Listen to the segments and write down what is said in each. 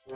Hi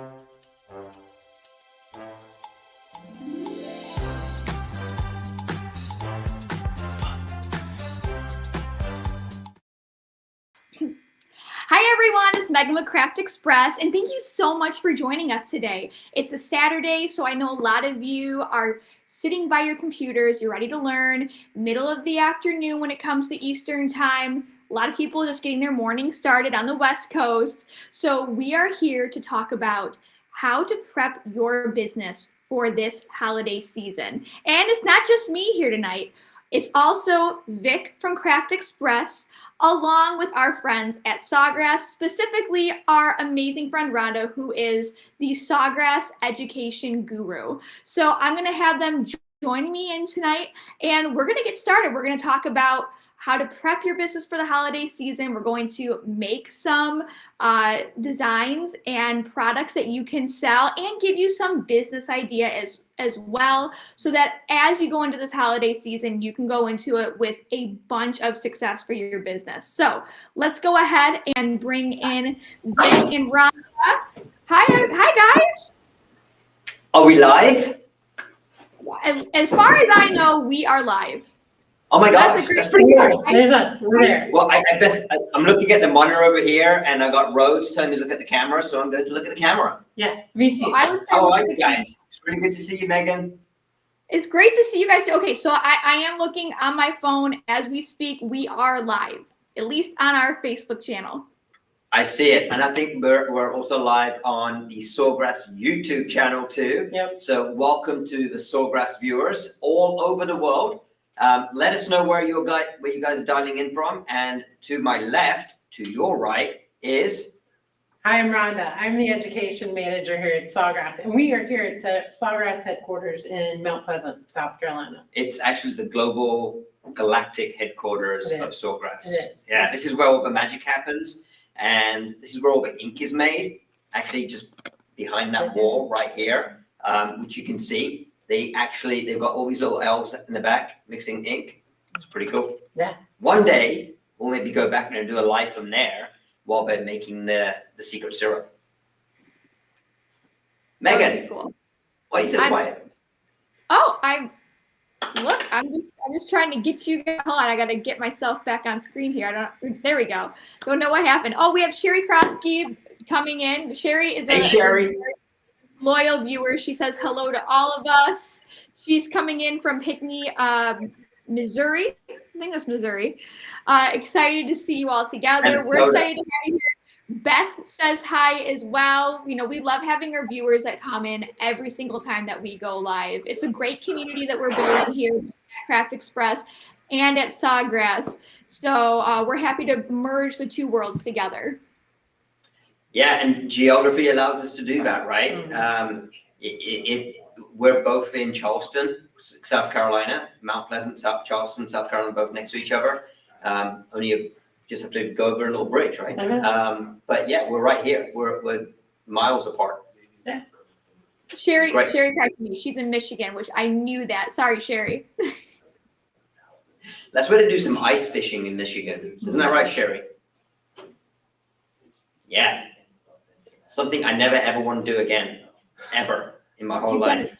everyone, it's Megan with Craft Express, and thank you so much for joining us today. It's a Saturday, so I know a lot of you are sitting by your computers, you're ready to learn, middle of the afternoon when it comes to Eastern time. A lot of people just getting their morning started on the West Coast. So we are here to talk about how to prep your business for this holiday season. And it's not just me here tonight. It's also Vic from Craft Express, along with our friends at Sawgrass, specifically our amazing friend Rhonda, who is the Sawgrass education guru. So I'm going to have them join me in tonight, and we're going to get started. We're going to talk about how to prep your business for the holiday season. We're going to make some designs and products that you can sell and give you some business idea as well, so that as you go into this holiday season, you can go into it with a bunch of success for your business. So let's go ahead and bring in Vic and Rhonda. Hi guys. Are we live? As far as I know, we are live. Oh my gosh, that's pretty good. There's us. We're there. Well, I'm looking at the monitor over here, and I got Rhodes telling me to look at the camera, so I'm going to look at the camera. Yeah, me too. I would say How look are at you the camera. guys? It's really good to see you, Megan. It's great to see you guys. Okay, so I am looking on my phone as we speak. We are live, at least on our Facebook channel. I see it, and I think we're also live on the Sawgrass YouTube channel too. Yep. So welcome to the Sawgrass viewers all over the world. Let us know where you guys are dialing in from, and to my left, to your right, is. Hi, I'm Rhonda. I'm the education manager here at Sawgrass, and we are here at Sawgrass headquarters in Mount Pleasant, South Carolina. It's actually the global galactic headquarters of Sawgrass. It is. Yeah, this is where all the magic happens, and this is where all the ink is made. Actually, just behind that wall right here, which you can see. They've got all these little elves in the back mixing ink. It's pretty cool. Yeah. One day we'll maybe go back there and do a live from there while they're making the secret syrup. Megan, Cool. why are you so quiet? Oh, I'm just trying to get you guys on. I got to get myself back on screen here. There we go. Don't know what happened. Oh, we have Sherry Krosky coming in. Sherry is Sherry. Loyal viewer. She says hello to all of us. She's coming in from Hickney, Missouri. I think that's Missouri. Excited to see you all together. We're excited to have you here. Beth says hi as well. You know, we love having our viewers that come in every single time that we go live. It's a great community that we're building here at Craft Express and at Sawgrass. So we're happy to merge the two worlds together. Yeah, and geography allows us to do that, right? We're both in Charleston, South Carolina, Mount Pleasant, Charleston, South Carolina, both next to each other. Just have to go over a little bridge, right? But yeah, we're right here. We're miles apart. Yeah. Sherry texted me. She's in Michigan, which I knew that. Sorry, Sherry. Let's to do some ice fishing in Michigan. Isn't that right, Sherry? Yeah. Something I never ever want to do again, ever in my whole life.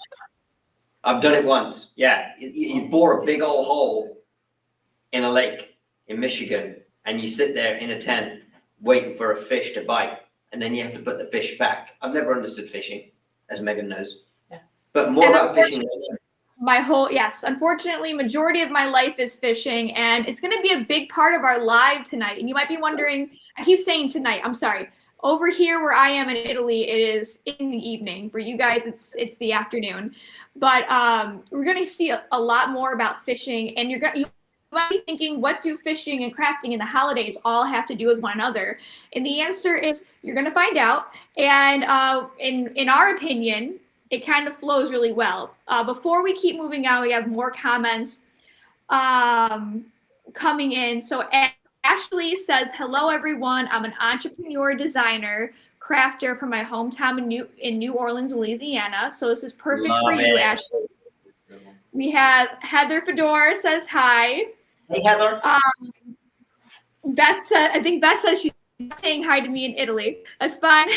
I've done it once. Yeah, you bore a big old hole in a lake in Michigan, and you sit there in a tent waiting for a fish to bite, and then you have to put the fish back. I've never understood fishing, as Megan knows. Yeah. But more about fishing. Unfortunately, majority of my life is fishing, and it's going to be a big part of our live tonight. And you might be wondering, I keep saying tonight, I'm sorry. Over here where I am in Italy, it is in the evening. For you guys, it's the afternoon. But we're going to see a lot more about fishing, and you might be thinking, what do fishing and crafting and the holidays all have to do with one another? And the answer is, you're going to find out. And in our opinion, it kind of flows really well. Before we keep moving on, we have more comments coming in. So Ashley says, hello, everyone. I'm an entrepreneur, designer, crafter from my hometown in New Orleans, Louisiana. So this is perfect for you, Ashley. We have Heather Fedor says hi. Hey, Heather. I think Beth says she's saying hi to me in Italy. That's fine.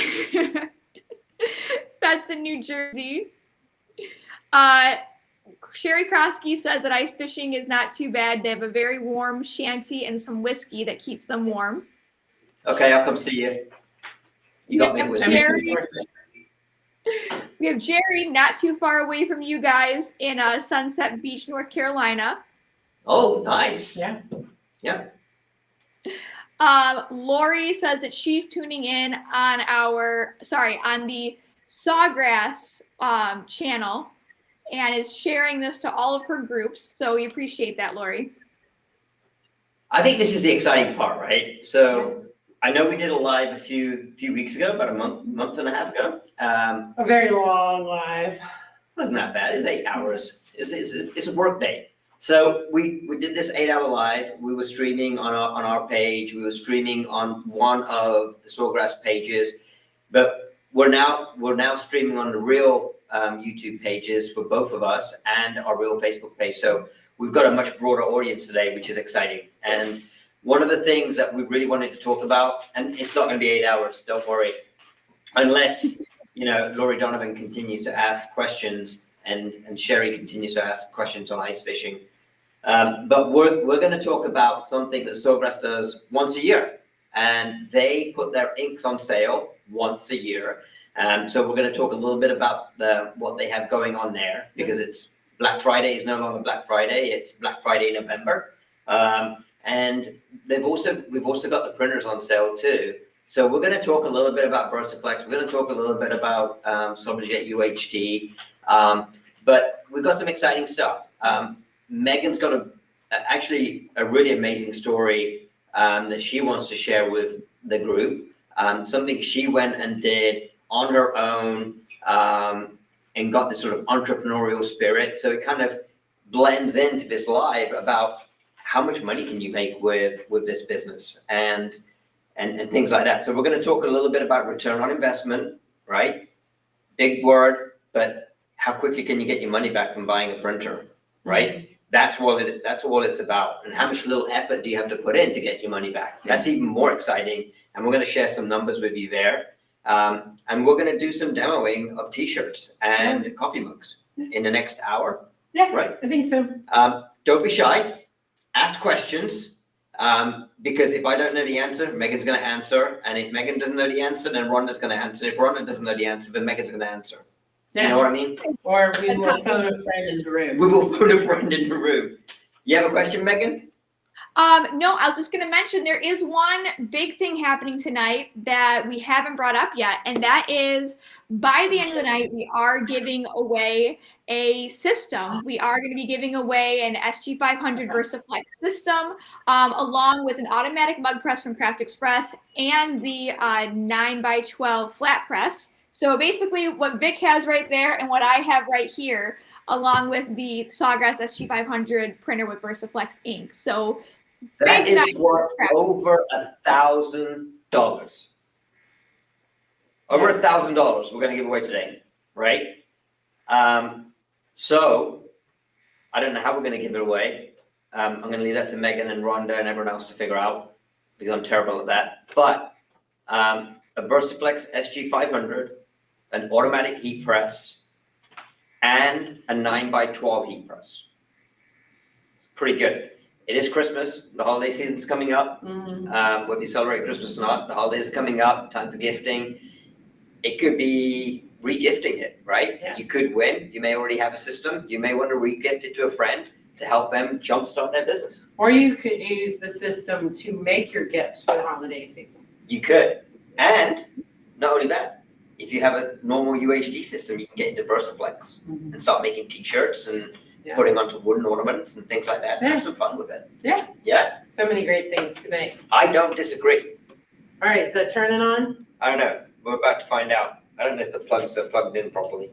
That's in New Jersey. Sherry Krosky says that ice fishing is not too bad. They have a very warm shanty and some whiskey that keeps them warm. Okay, I'll come see you. You got me with Jerry. We have Jerry, not too far away from you guys, in Sunset Beach, North Carolina. Oh, nice. Yeah. Yeah. Lori says that she's tuning in on the Sawgrass channel and is sharing this to all of her groups. So we appreciate that, Lori. I think this is the exciting part, right? So I know we did a live a few weeks ago, about a month and a half ago. A very long live. Wasn't that bad. It's 8 hours. It's a work day. So we did this 8-hour live. We were streaming on our page. We were streaming on one of the Sawgrass pages, but we're now streaming on the real YouTube pages for both of us and our real Facebook page. So we've got a much broader audience today, which is exciting. And one of the things that we really wanted to talk about, and it's not going to be 8 hours, don't worry, unless Lori Donovan continues to ask questions and Sherry continues to ask questions on ice fishing. But we're going to talk about something that Sawgrass does once a year, and they put their inks on sale once a year. So we're going to talk a little bit about what they have going on there, because it's Black Friday is no longer Black Friday; it's Black Friday November, and we've also got the printers on sale too. So we're going to talk a little bit about VersaFlex. We're going to talk a little bit about Somnijet UHD, but we've got some exciting stuff. Megan's got actually a really amazing story that she wants to share with the group. Something she went and did on her own and got this sort of entrepreneurial spirit. So it kind of blends into this live about how much money can you make with this business and things like that. So we're going to talk a little bit about return on investment, right? Big word, but how quickly can you get your money back from buying a printer, right? That's all it's about. And how much little effort do you have to put in to get your money back? That's even more exciting. And we're going to share some numbers with you there. And we're going to do some demoing of t-shirts and coffee mugs in the next hour. Yeah, right. I think so. Don't be shy. Ask questions. Because if I don't know the answer, Megan's going to answer. And if Megan doesn't know the answer, then Rhonda's going to answer. If Rhonda doesn't know the answer, then Megan's going to answer. Yeah. You know what I mean? Or we will phone a friend in the room. We will phone a friend in the room. You have a question, Megan? No, I was just going to mention there is one big thing happening tonight that we haven't brought up yet, and that is by the end of the night, we are giving away a system. We are going to be giving away an SG500 VersaFlex system, along with an automatic mug press from Craft Express and the 9x12 flat press. So basically what Vic has right there and what I have right here, along with the Sawgrass SG500 printer with VersaFlex ink. So that is worth over $1,000. Over $1,000 we're going to give away today, right? So I don't know how we're going to give it away. I'm going to leave that to Megan and Rhonda and everyone else to figure out, because I'm terrible at that. But a VersaFlex SG500, an automatic heat press, and a 9x12 heat press. It's pretty good. It is Christmas. The holiday season's coming up. Whether you celebrate Christmas or not, the holidays are coming up. Time for gifting. It could be re-gifting it, right? Yeah. You could win. You may already have a system. You may want to re-gift it to a friend to help them jumpstart their business. Or you could use the system to make your gifts for the holiday season. You could. And not only that, if you have a normal UHD system, you can get into VersaFlex and start making t-shirts and putting onto wooden ornaments and things like that. Yeah. Have some fun with it. Yeah. Yeah. So many great things to make. I don't disagree. All right, is that turning on? I don't know. We're about to find out. I don't know if the plugs are plugged in properly.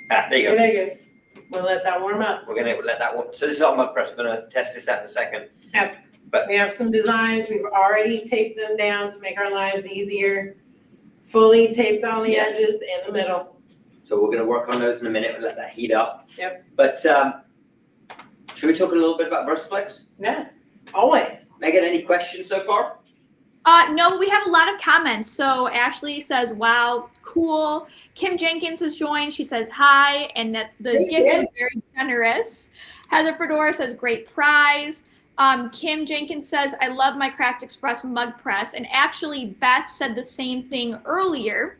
There you Oh, go. there it goes. We'll let that warm up. We're going to let that one. So this is our mug press. We're going to test this out in a second. We have some designs. We've already taped them down to make our lives easier. Fully taped on the edges and the middle. So we're going to work on those in a minute. We'll let that heat up. Yep. But should we talk a little bit about VersaFlex? Yeah, always. Megan, any questions so far? No, but we have a lot of comments. So Ashley says, wow, cool. Kim Jenkins has joined. She says hi, and that the Hey, gift Kim. is very generous. Heather Fedora says, great prize. Kim Jenkins says, I love my Craft Express mug press. And actually, Beth said the same thing earlier.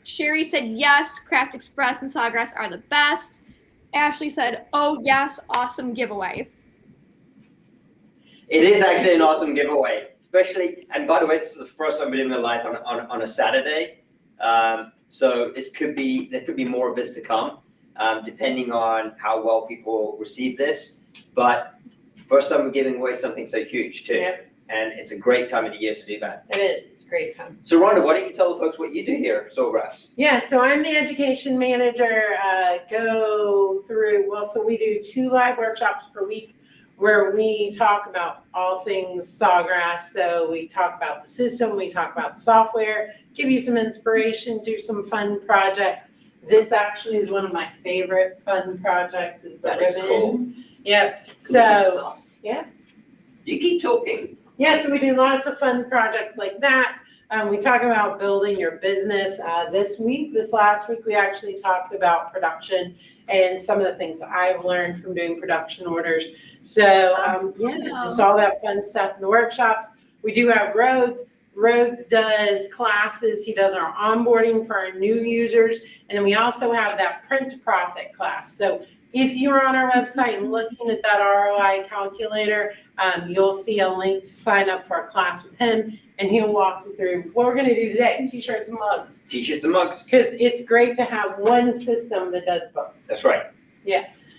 Sherry said, yes, Craft Express and Sawgrass are the best. Ashley said, oh, yes, awesome giveaway. It is actually an awesome giveaway, especially, and by the way, this is the first time we're doing it live on a Saturday. So there could be more of this to come, depending on how well people receive this. But first time we're giving away something so huge too. Yep. And it's a great time of the year to do that. It is, it's a great time. So Rhonda, why don't you tell the folks what you do here at Sawgrass? Yeah, so I'm the education manager, so we do 2 live workshops per week where we talk about all things Sawgrass. So we talk about the system, we talk about the software, give you some inspiration, do some fun projects. This actually is one of my favorite fun projects is the That ribbon. is cool. Yep, Can we keep this so, off? yeah. You keep talking. Yeah, so we do lots of fun projects like that. We talk about building your business. This last week, we actually talked about production and some of the things that I've learned from doing production orders. So, just all that fun stuff in the workshops. We do have Rhodes. Rhodes does classes. He does our onboarding for our new users. And then we also have that print to profit class. So if you're on our website and looking at that ROI calculator, you'll see a link to sign up for a class with him, and he'll walk you through what we're going to do today, t-shirts and mugs. T-shirts and mugs. Because it's great to have one system that does both. That's right.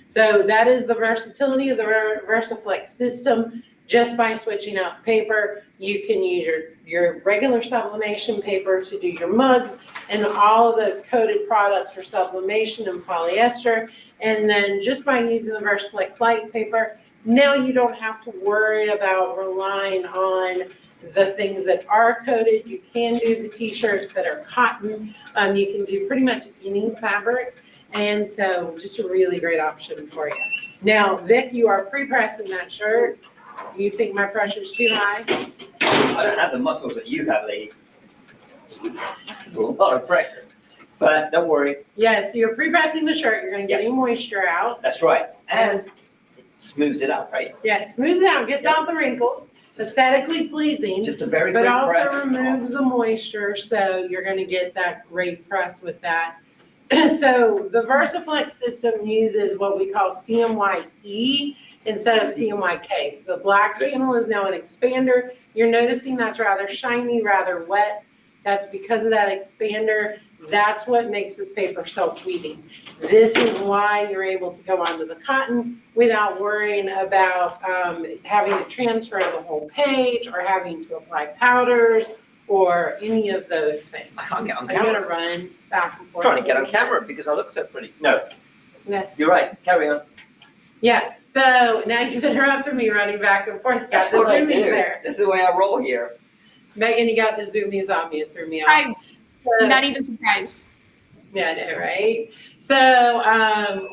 So that is the versatility of the VersaFlex system. Just by switching out paper, you can use your regular sublimation paper to do your mugs, and all of those coated products for sublimation and polyester. And then just by using the VersaFlex light paper, now you don't have to worry about relying on the things that are coated. You can do the t-shirts that are cotton. You can do pretty much any fabric. And so just a really great option for you. Now, Vic, you are pre-pressing that shirt. You think my pressure's too high? I don't have the muscles that you have, lady. It's a lot of pressure. But don't worry. Yeah, so you're pre-pressing the shirt. You're going to get any moisture out. That's right. And it smooths it out, right? Yeah, it smooths it out, gets out the wrinkles, aesthetically pleasing, Just a very but quick also press. removes the moisture, so you're going to get that great press with that. So the VersaFlex system uses what we call CMYE instead of CMYK. So the black channel is now an expander. You're noticing that's rather shiny, rather wet. That's because of that expander. That's what makes this paper self-weeding. This is why you're able to go onto the cotton without worrying about having to transfer the whole page or having to apply powders or any of those things. I can't get on I'm camera. gonna run back and I'm forth. trying to get on camera because I look so pretty. No. Yeah. You're right. Carry on. Yeah, so now you've interrupted me running back and forth. Got the what I zoomies do. there. This is the way I roll here. Megan, you got the zoomies on me. It threw me off. I'm So- not even surprised. Yeah, I know, right? So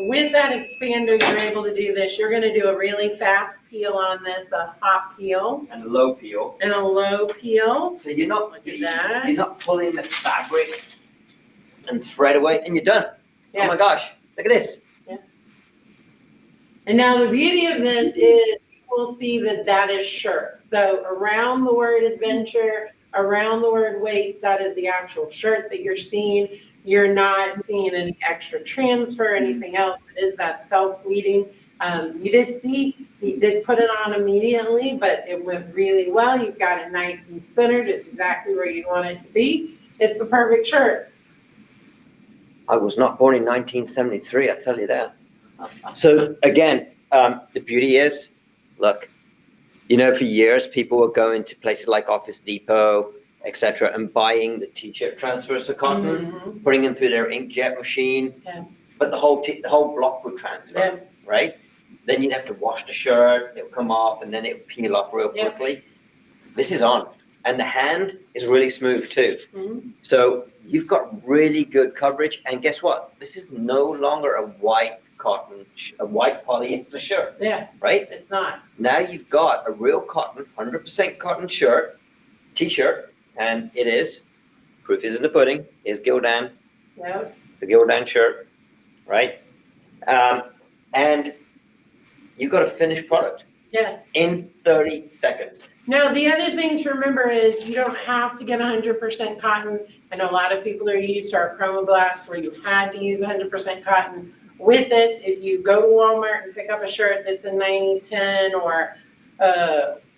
with that expander, you're able to do this. You're gonna do a really fast peel on this, a hot peel And low peel. and a low peel. So you're not Look at that. you're not pulling the fabric and thread away and you're done. Yeah. Oh my gosh. Look at this. And now the beauty of this is you will see that that is shirt. So around the word adventure, around the word weights, that is the actual shirt that you're seeing. You're not seeing any extra transfer, anything else. It is that self-weeding. You did see, he did put it on immediately, but it went really well. You've got it nice and centered. It's exactly where you want it to be. It's the perfect shirt. I was not born in 1973, I tell you that. So again, the beauty is, look, for years people were going to places like Office Depot, etc., and buying the t-shirt transfers of cotton, Mhm. putting them through their inkjet machine. Yeah. But the whole block would transfer, Yeah. right? Then you'd have to wash the shirt, it would come off, and then it would peel off real Yeah. quickly. This is on. and the hand is really smooth too. Mhm. So you've got really good coverage. And guess what? This is no longer a white cotton, a white polyester shirt, Yeah, right? it's not. Now you've got a real cotton, 100% cotton shirt, t-shirt, and it is, proof is in the pudding, is Gildan, Yep. the Gildan shirt, right? And you've got a finished product Yeah. in 30 seconds. Now, the other thing to remember is you don't have to get 100% cotton. I know a lot of people are used to our Chroma Blast where you had to use 100% cotton. With this, if you go to Walmart and pick up a shirt that's a 90-10 or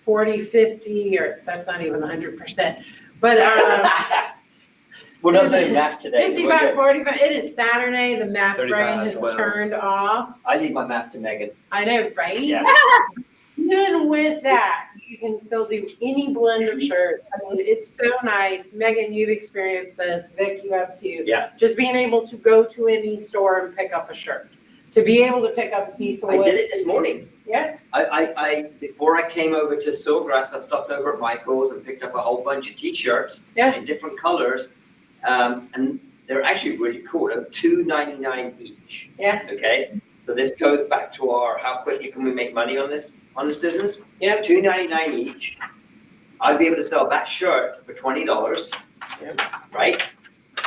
40-50, or that's not even 100%, but We're not doing math today. So we're 55, good. 45, it is Saturday, the math 35, brain has 12. turned off. I leave my math to Megan. I know, right? Yeah. Even with that, you can still do any blend of shirts. I mean, it's so nice. Megan, you've experienced this. Vic, you have too. Yeah. Just being able to go to any store and pick up a shirt. To be able to pick up a piece of I wood. did it this morning. Yeah. I before I came over to Sawgrass, I stopped over at Michael's and picked up a whole bunch of t-shirts Yeah. in different colors. And they're actually really cool. They're $2.99 each. Yeah. Okay. So this goes back to our how quickly can we make money on this business? Yep. $2.99 each. I'd be able to sell that shirt for $20. Yep. Right?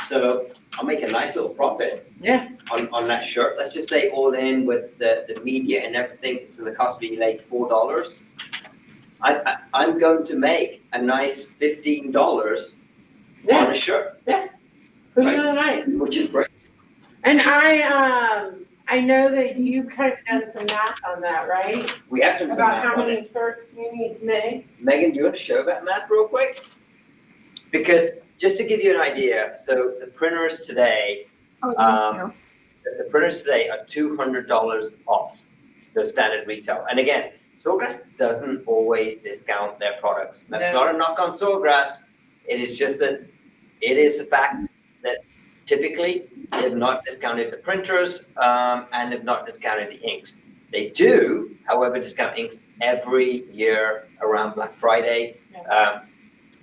So I'll make a nice little profit. Yeah. On that shirt. Let's just say all in with the media and everything, it's going to cost me like $4. I'm going to make a nice $15 on Yeah. a shirt, Which is really nice. which is great. And I know that you kind of done some math on that, right? We have done some About math how on it. many shirts you need to make. Megan, do you want to show that math real quick? Because just to give you an idea, so the printers today, Oh, thank Um, the printers today are $200 off their standard retail. And again, Sawgrass doesn't always discount their products. That's No. not a knock on Sawgrass. It is just that it is a fact that typically they've not discounted the printers and they've not discounted the inks. They do, however, discount inks every year around Black Friday.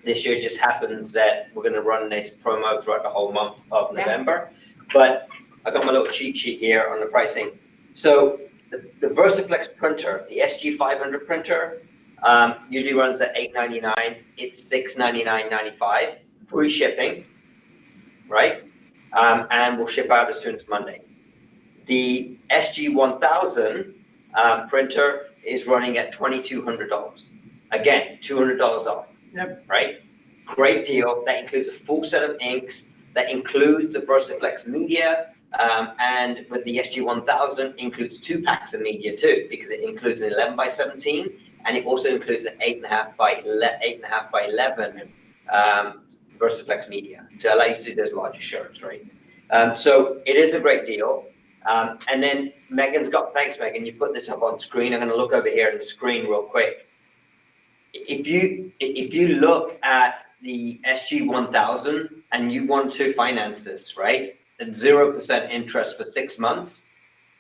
This year just happens that we're going to run this promo throughout the whole month of Yeah. November. But I got my little cheat sheet here on the pricing. So the VersaFlex printer, the SG500 printer, usually runs at $8.99. It's $699.95, free shipping, right? And we'll ship out as soon as Monday. The SG1000 printer is running at $2,200. Again, $200 off. Yep. Right? Great deal. That includes a full set of inks. That includes a VersaFlex media, and with the SG1000 includes 2 packs of media too, because it includes an 11 by 17, and it also includes an 8.5 by 11 VersaFlex media to allow you to do those larger shirts, right? So it is a great deal. And then thanks Megan, you put this up on screen. I'm going to look over here on the screen real quick. If you look at the SG1000 and you want to finance this, right, at 0% interest for 6 months,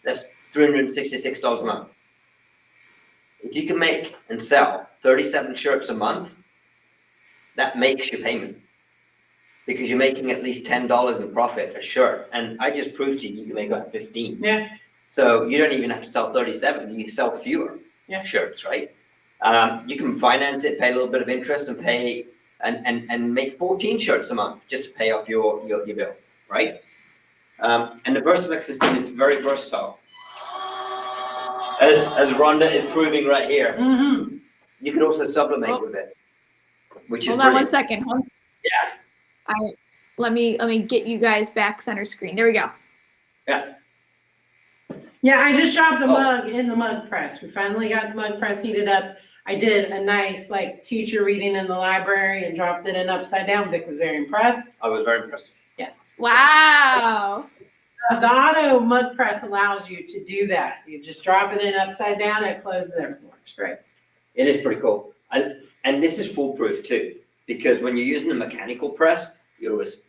that's $366 a month. If you can make and sell 37 shirts a month, that makes your payment because you're making at least $10 in profit a shirt. And I just proved to you can make about 15. Yeah. So you don't even have to sell 37, you sell fewer shirts, right? You can finance it, pay a little bit of interest, and pay and make 14 shirts a month just to pay off your bill, right? And the VersaFlex system is very versatile, as Rhonda is proving right here. Mm-hmm. You can also sublimate with it, which is Hold on one brilliant. second. Yeah. Let me get you guys back center screen. There we go. Yeah, I just dropped the Oh. mug in the mug press. We finally got the mug press heated up. I did a nice teacher reading in the library and dropped it in upside down. Vic was very impressed. I was very impressed. Wow. The auto mug press allows you to do that. You just drop it in upside down, it closes everything. Works great. It is pretty cool. And this is foolproof too, because when you're using a mechanical press, you're always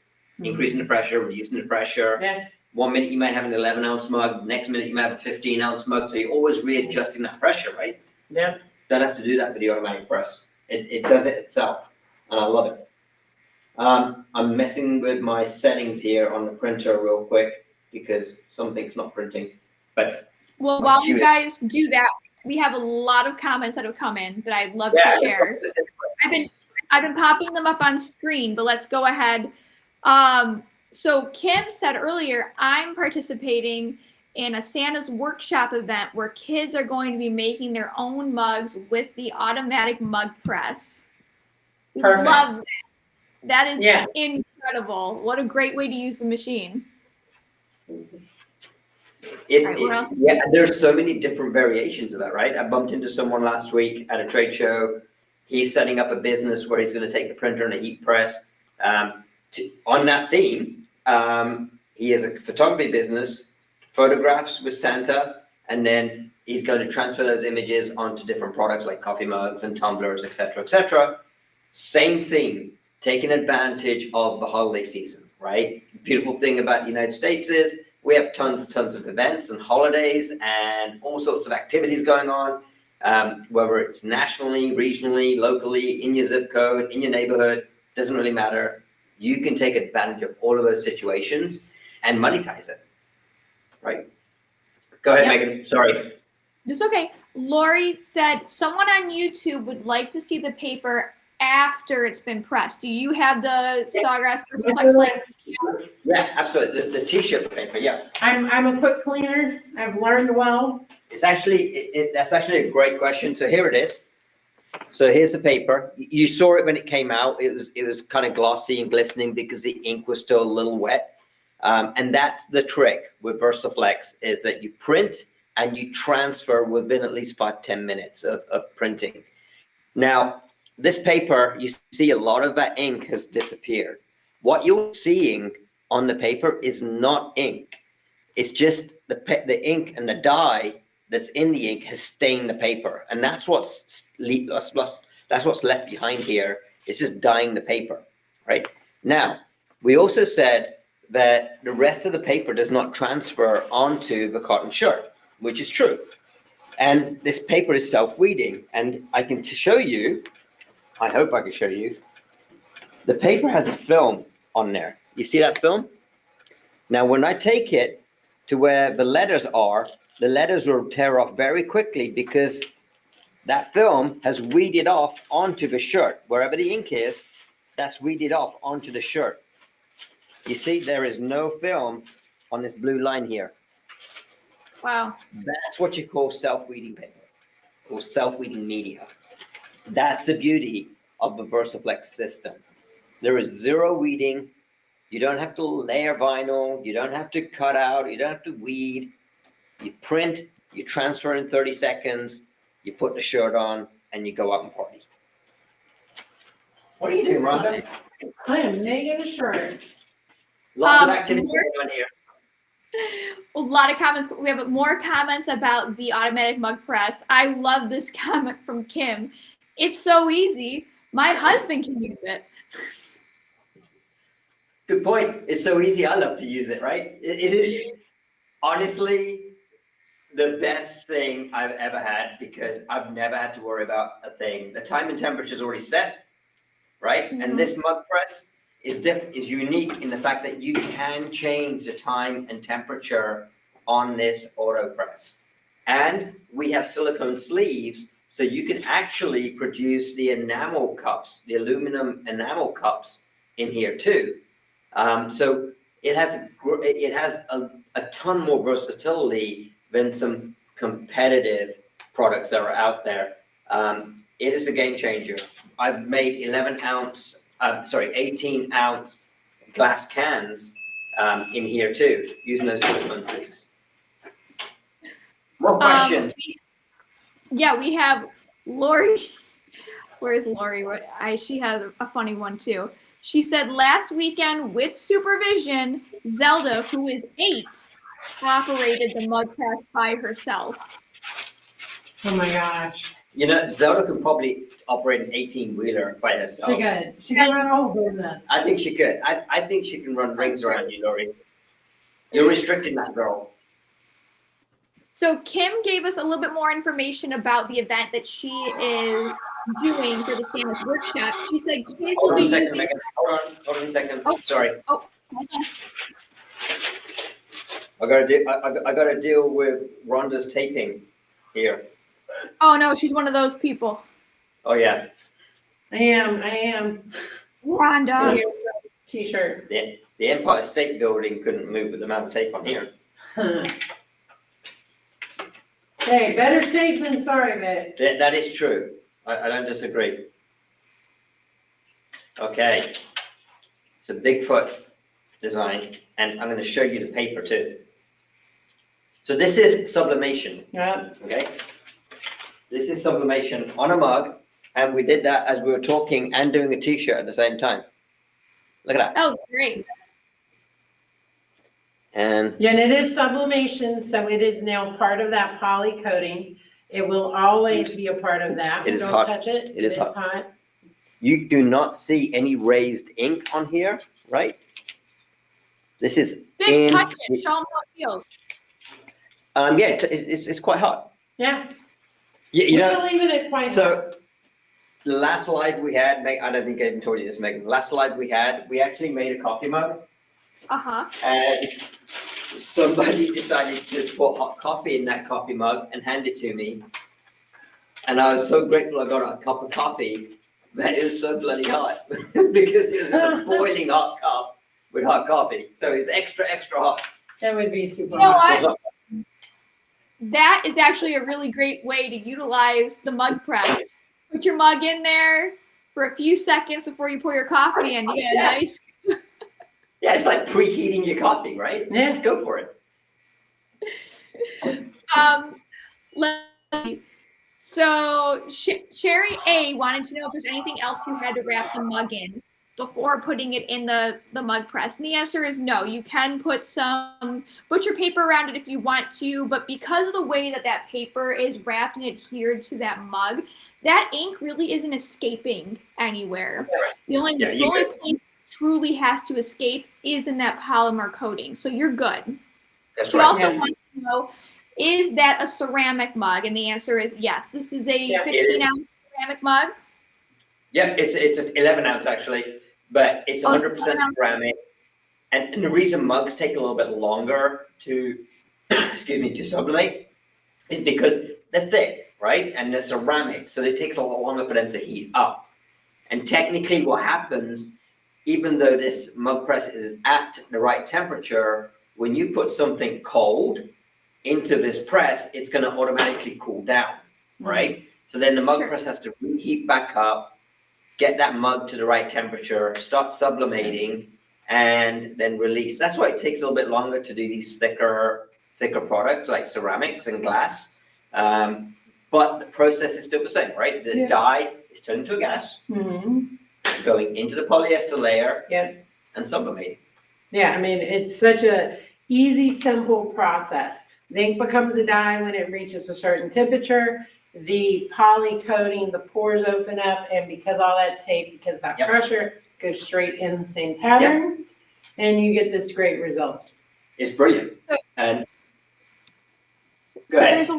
increasing the pressure, reducing the pressure. Yeah. 1 minute you may have an 11-ounce mug, next minute you may have a 15-ounce mug, so you're always readjusting that pressure, right? Yeah. Don't have to do that with the automatic press. It does it itself. and I love it. I'm messing with my settings here on the printer real quick because something's not printing. But Well, I'm while you curious. guys do that, we have a lot of comments that have come in that I'd love Yeah, to share. I've been popping them up on screen, but let's go ahead. So Kim said earlier, I'm participating in a Santa's workshop event where kids are going to be making their own mugs with the automatic mug press. Perfect. Love that. That is Yeah. incredible. What a great way to use the machine. Yeah, What else? there's so many different variations of that, right? I bumped into someone last week at a trade show. He's setting up a business where he's going to take the printer and a heat press. On that theme, he has a photography business, photographs with Santa, and then he's going to transfer those images onto different products like coffee mugs and tumblers, et cetera, et cetera. Same theme, taking advantage of the holiday season, right? Beautiful thing about the United States is we have tons of events and holidays and all sorts of activities going on, whether it's nationally, regionally, locally, in your zip code, in your neighborhood, doesn't really matter. You can take advantage of all of those situations and monetize it, right? Go ahead, Yep. Megan, sorry. It's okay. Lori said someone on YouTube would like to see the paper after it's been pressed. Do you have the Sawgrass VersaFlex like? Yeah, absolutely. The t-shirt paper, yeah. I'm a quick cleaner. I've learned well. It's actually, that's actually a great question. So here it is. So here's the paper. You saw it when it came out. It was kind of glossy and glistening because the ink was still a little wet. And that's the trick with VersaFlex is that you print and you transfer within at least 5-10 minutes of printing. Now, this paper, you see a lot of that ink has disappeared. What you're seeing on the paper is not ink. It's just the ink and the dye that's in the ink has stained the paper. And that's what's left behind here. It's just dyeing the paper, right? Now, we also said that the rest of the paper does not transfer onto the cotton shirt, which is true. And this paper is self-weeding. And I can show you, I hope I can show you, the paper has a film on there. You see that film? Now, when I take it to where the letters are, the letters will tear off very quickly because that film has weeded off onto the shirt. Wherever the ink is, that's weeded off onto the shirt. You see, there is no film on this blue line here. Wow. That's what you call self-weeding paper or self-weeding media. That's the beauty of the VersaFlex system. There is zero weeding. You don't have to layer vinyl. You don't have to cut out. You don't have to weed. You print, you transfer in 30 seconds, you put the shirt on, and you go out and party. What are you doing, Rhonda? I am making a shirt. Lots of activity going on here. A lot of comments. We have more comments about the automatic mug press. I love this comment from Kim. It's so easy. My husband can use it. Good point. It's so easy. I love to use it, right? It is honestly the best thing I've ever had because I've never had to worry about a thing. The time and temperature is already set, right? Mm-hmm. And this mug press is unique in the fact that you can change the time and temperature on this auto press. And we have silicone sleeves, so you can actually produce the enamel cups, the aluminum enamel cups in here too. So it has a ton more versatility than some competitive products that are out there. It is a game changer. I've made 18 ounce glass cans in here too, using those silicone sleeves. More questions? Yeah, we have Lori. Where's Lori? She has a funny one too. She said last weekend with supervision, Zelda, who is 8, operated the mug press by herself. Oh my gosh. You know, Zelda could probably operate an 18-wheeler by herself. She could. She could run a whole business. I think she could. I think she can run rings around you, Lori. You're restricting that girl. So Kim gave us a little bit more information about the event that she is doing for the sandwich workshop. She said kids will Hold be on a second, using. Megan. Hold on a second. Oh. Sorry. Oh, hold on. I gotta deal with Rhonda's taping here. Oh no, she's one of those people. Oh yeah. I am. Rhonda. T-shirt. The Empire State Building couldn't move with the amount of tape on here. Hey, better safe than sorry, Vic. That is true. I don't disagree. Okay. It's a Bigfoot design, and I'm gonna show you the paper too. So this is sublimation, Yeah. okay? This is sublimation on a mug, and we did that as we were talking and doing a t-shirt at the same time. Look at that. That was great. And Yeah, and it is sublimation, so it is now part of that poly coating. It will always be a part of that. It is Don't hot. touch it. It is hot. hot. you do not see any raised ink on here, right? This is Big in, touch it. Show them how it feels. yeah, it's quite hot. Yeah. You know, We're leaving it quite hot. so the last live we had, I don't think I even told you this, Megan. Last live we had, we actually made a coffee mug, Uh-huh. and somebody decided to put hot coffee in that coffee mug and hand it to me. And I was so grateful I got a cup of coffee, but it was so bloody hot because it was a boiling hot cup with hot coffee. So it's extra hot. That would be super You know hot. what? That is actually a really great way to utilize the mug press. Put your mug in there for a few seconds before you pour your coffee in. You get a Yeah. nice. Yeah, it's like preheating your coffee, right? Yeah. Go for it. So Sherry A wanted to know if there's anything else you had to wrap the mug in before putting it in the mug press. And the answer is no. You can put some butcher paper around it if you want to, but because of the way that paper is wrapped and adhered to that mug, that ink really isn't escaping anywhere. The only place it truly has to escape is in that polymer coating. So you're good. That's She right. also wants to know, is that a ceramic mug? And the answer is yes. This is a 15-ounce ceramic mug. Yeah, it's an 11 ounce actually, but it's 100% ceramic. And the reason mugs take a little bit longer to, to sublimate is because they're thick, right? And they're ceramic, so it takes a lot longer for them to heat up. And technically what happens, even though this mug press is at the right temperature, when you put something cold into this press, it's going to automatically cool down, right? So then the mug press has to reheat back up, get that mug to the right temperature, start sublimating, and then release. That's why it takes a little bit longer to do these thicker products like ceramics and glass. But the process is still the same, right? The dye is turned into a gas, going into the polyester layer, and sublimating. Yeah, I mean, it's such a easy, simple process. The ink becomes a dye when it reaches a certain temperature. The poly coating, the pores open up, and because all that tape, because that pressure goes straight in the same pattern, and you get this great result. It's brilliant. And go so ahead. there's a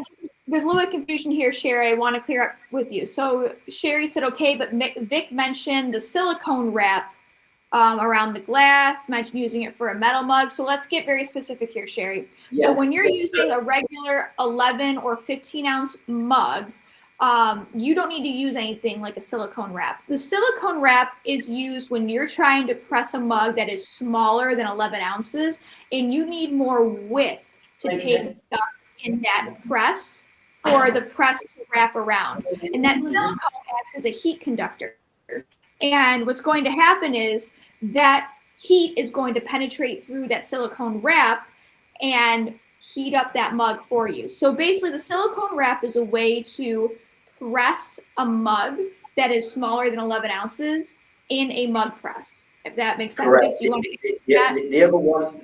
little bit of confusion here, Sherry. I want to clear up with you. So Sherry said, okay, but Vic mentioned the silicone wrap around the glass, mentioned using it for a metal mug. So let's get very specific here, Sherry. So when you're using a regular 11 or 15-ounce mug, you don't need to use anything like a silicone wrap. The silicone wrap is used when you're trying to press a mug that is smaller than 11 ounces, and you need more width to take stuff in that press for the press to wrap around. And that silicone acts as a heat conductor. And what's going to happen is that heat is going to penetrate through that silicone wrap and heat up that mug for you. So basically the silicone wrap is a way to press a mug that is smaller than 11 ounces in a mug press, if that makes sense. Correct. Do you want to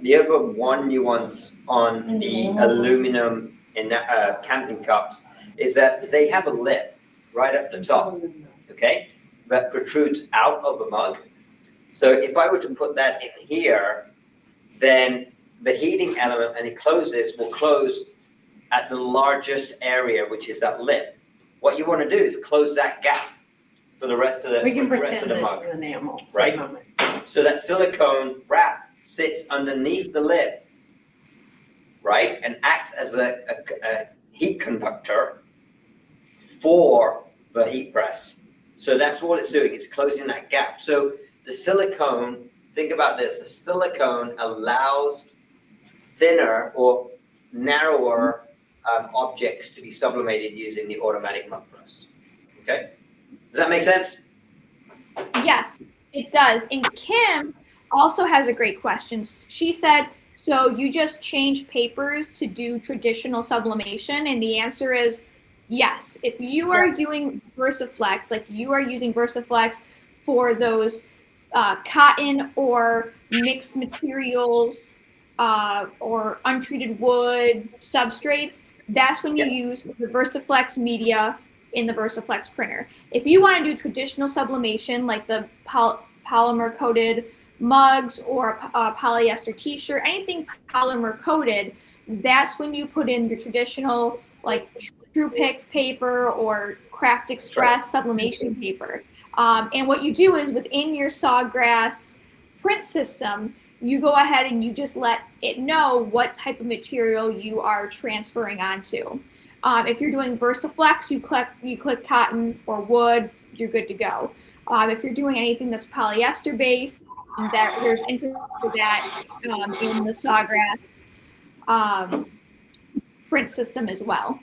The other one nuance on the aluminum in camping cups is that they have a lip right at the top, okay, that protrudes out of the mug. So if I were to put that in here, then the heating element, and it closes, will close at the largest area, which is that lip. What you want to do is close that gap for the rest of the, We can for the rest pretend of the this mug. is enamel for Right. a moment. So that silicone wrap sits underneath the lip, right, and acts as a heat conductor for the heat press. So that's what it's doing, it's closing that gap. So the silicone, think about this, the silicone allows thinner or narrower objects to be sublimated using the automatic mug press. Okay? Does that make sense? Yes, it does. And Kim also has a great question. She said, so you just change papers to do traditional sublimation? And the answer is yes. If you are doing VersaFlex, like you are using VersaFlex for those cotton or mixed materials or untreated wood substrates, that's when you use the VersaFlex media in the VersaFlex printer. If you want to do traditional sublimation, like the polymer coated mugs or a polyester t-shirt, anything polymer coated, that's when you put in your traditional like TruePix paper or Craft Express sublimation paper. And what you do is within your Sawgrass print system, you go ahead and you just let it know what type of material you are transferring onto. If you're doing VersaFlex, you click cotton or wood, you're good to go. If you're doing anything that's polyester based, there's info for that in the Sawgrass print system as well.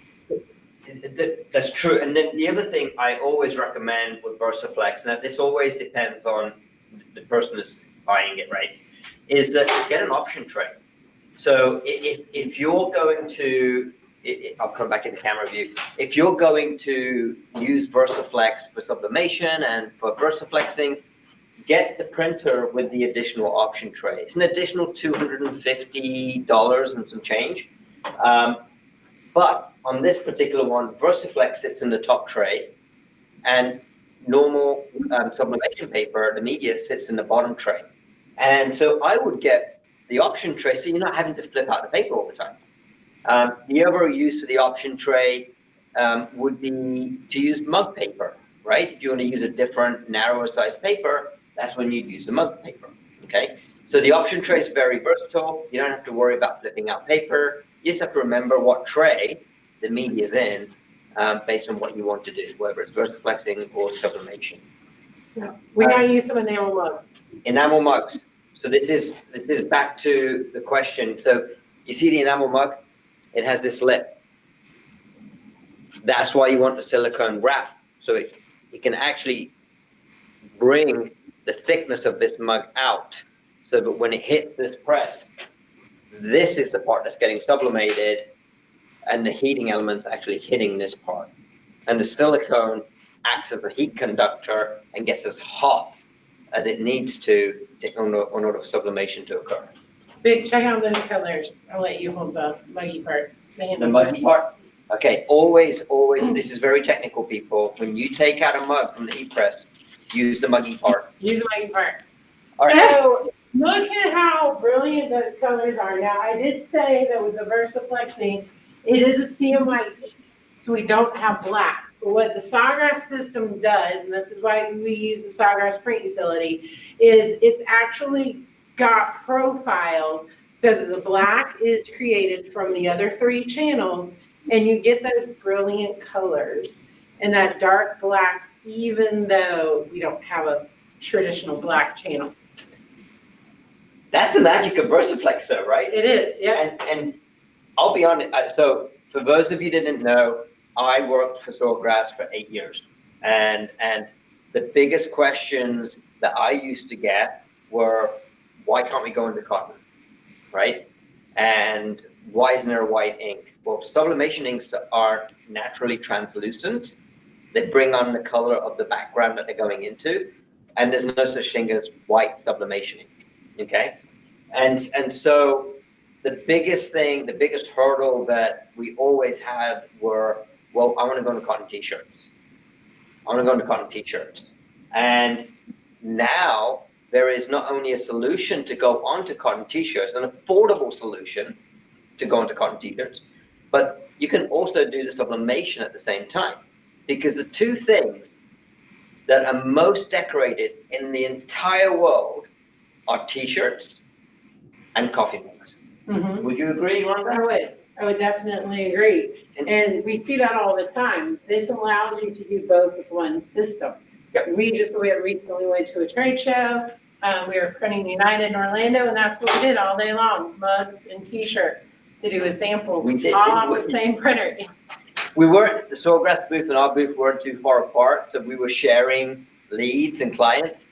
That's true. And then the other thing I always recommend with VersaFlex, and this always depends on the person that's buying it, right, is that get an option tray. So if you're going to, I'll come back in the camera view. If you're going to use VersaFlex for sublimation and for VersaFlexing, get the printer with the additional option tray. It's an additional $250 and some change. But on this particular one, VersaFlex sits in the top tray, and normal sublimation paper, the media, sits in the bottom tray. And so I would get the option tray so you're not having to flip out the paper all the time. The other use for the option tray would be to use mug paper, right? If you want to use a different, narrower size paper, that's when you'd use the mug paper, okay? So the option tray is very versatile. You don't have to worry about flipping out paper. You just have to remember what tray the media is in based on what you want to do, whether it's VersaFlexing or sublimation. Yeah. We gotta use some enamel mugs. Enamel mugs. So this is back to the question. So you see the enamel mug? It has this lip. That's why you want the silicone wrap. So it can actually bring the thickness of this mug out so that when it hits this press, this is the part that's getting sublimated and the heating element's actually hitting this part. And the silicone acts as a heat conductor and gets as hot as it needs to in order for sublimation to occur. Vic, check out those colors. I'll let you hold the muggy part. The muggy part? Okay, always, this is very technical, people. When you take out a mug from the heat press, use the muggy part. Use the muggy part. All right. So look at how brilliant those colors are. Now, I did say that with the VersaFlexing, it is a CMYE, so we don't have black. But what the Sawgrass system does, and this is why we use the Sawgrass print utility, is it's actually got profiles so that the black is created from the other three channels, and you get those brilliant colors and that dark black, even though we don't have a traditional black channel. That's the magic of VersaFlex, though, right? It is, yeah. And I'll be honest, so for those of you who didn't know, I worked for Sawgrass for 8 years. And the biggest questions that I used to get were, why can't we go into cotton, right? And why isn't there a white ink? Well, sublimation inks are naturally translucent. They bring on the color of the background that they're going into. And there's no such thing as white sublimation ink, okay? And so the biggest thing, the biggest hurdle that we always had were, well, I want to go into cotton t-shirts. I want to go into cotton t-shirts. And now there is not only a solution to go onto cotton t-shirts, an affordable solution to go into cotton t-shirts, but you can also do the sublimation at the same time, because the two things that are most decorated in the entire world are t-shirts and coffee mugs. Mhm. Would you agree, Rhonda? I would definitely agree. And we see that all the time. This allows you to do both with one system. Yep. We recently went to a trade show. We were printing United in Orlando, and that's what we did all day long, mugs and t-shirts to do a sample, We did. all off the same printer. We weren't, the Sawgrass booth and our booth weren't too far apart, so we were sharing leads and clients,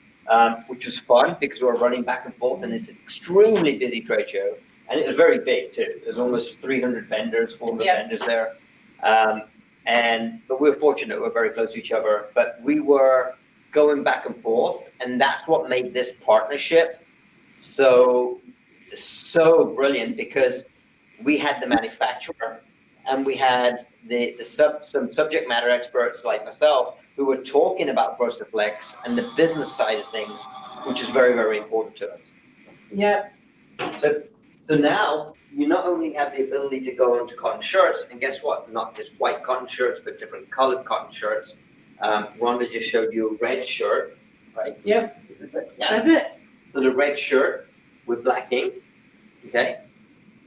which was fun because we were running back and forth, and it's an extremely busy trade show. And it was very big too. There's almost 300 vendors, 400 Yep. vendors there. But we were fortunate, we're very close to each other, but we were going back and forth, and that's what made this partnership so brilliant, because we had the manufacturer and we had some subject matter experts like myself who were talking about VersaFlex and the business side of things, which is very, very important to us. Yep. So now you not only have the ability to go into cotton shirts, and guess what? Not just white cotton shirts, but different colored cotton shirts. Rhonda just showed you a red shirt, right? Yep. Yeah. That's it. So the red shirt with black ink, okay?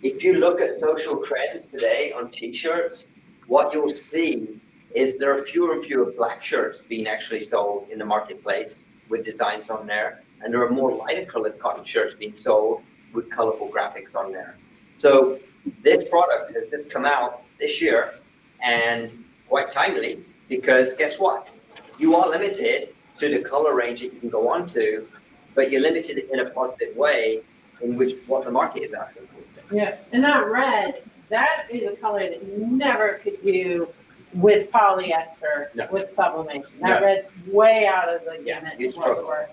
If you look at social trends today on t-shirts, what you'll see is there are fewer and fewer black shirts being actually sold in the marketplace with designs on there, and there are more lighter colored cotton shirts being sold with colorful graphics on there. So this product has just come out this year, and quite timely, because guess what? You are limited to the color range that you can go on to, but you're limited in a positive way in which what the market is asking for. Yeah, and that red, that is a color that you never could do with polyester, No. with sublimation. That No. red's way out of the Yeah, gamut. you'd of what struggle. we're-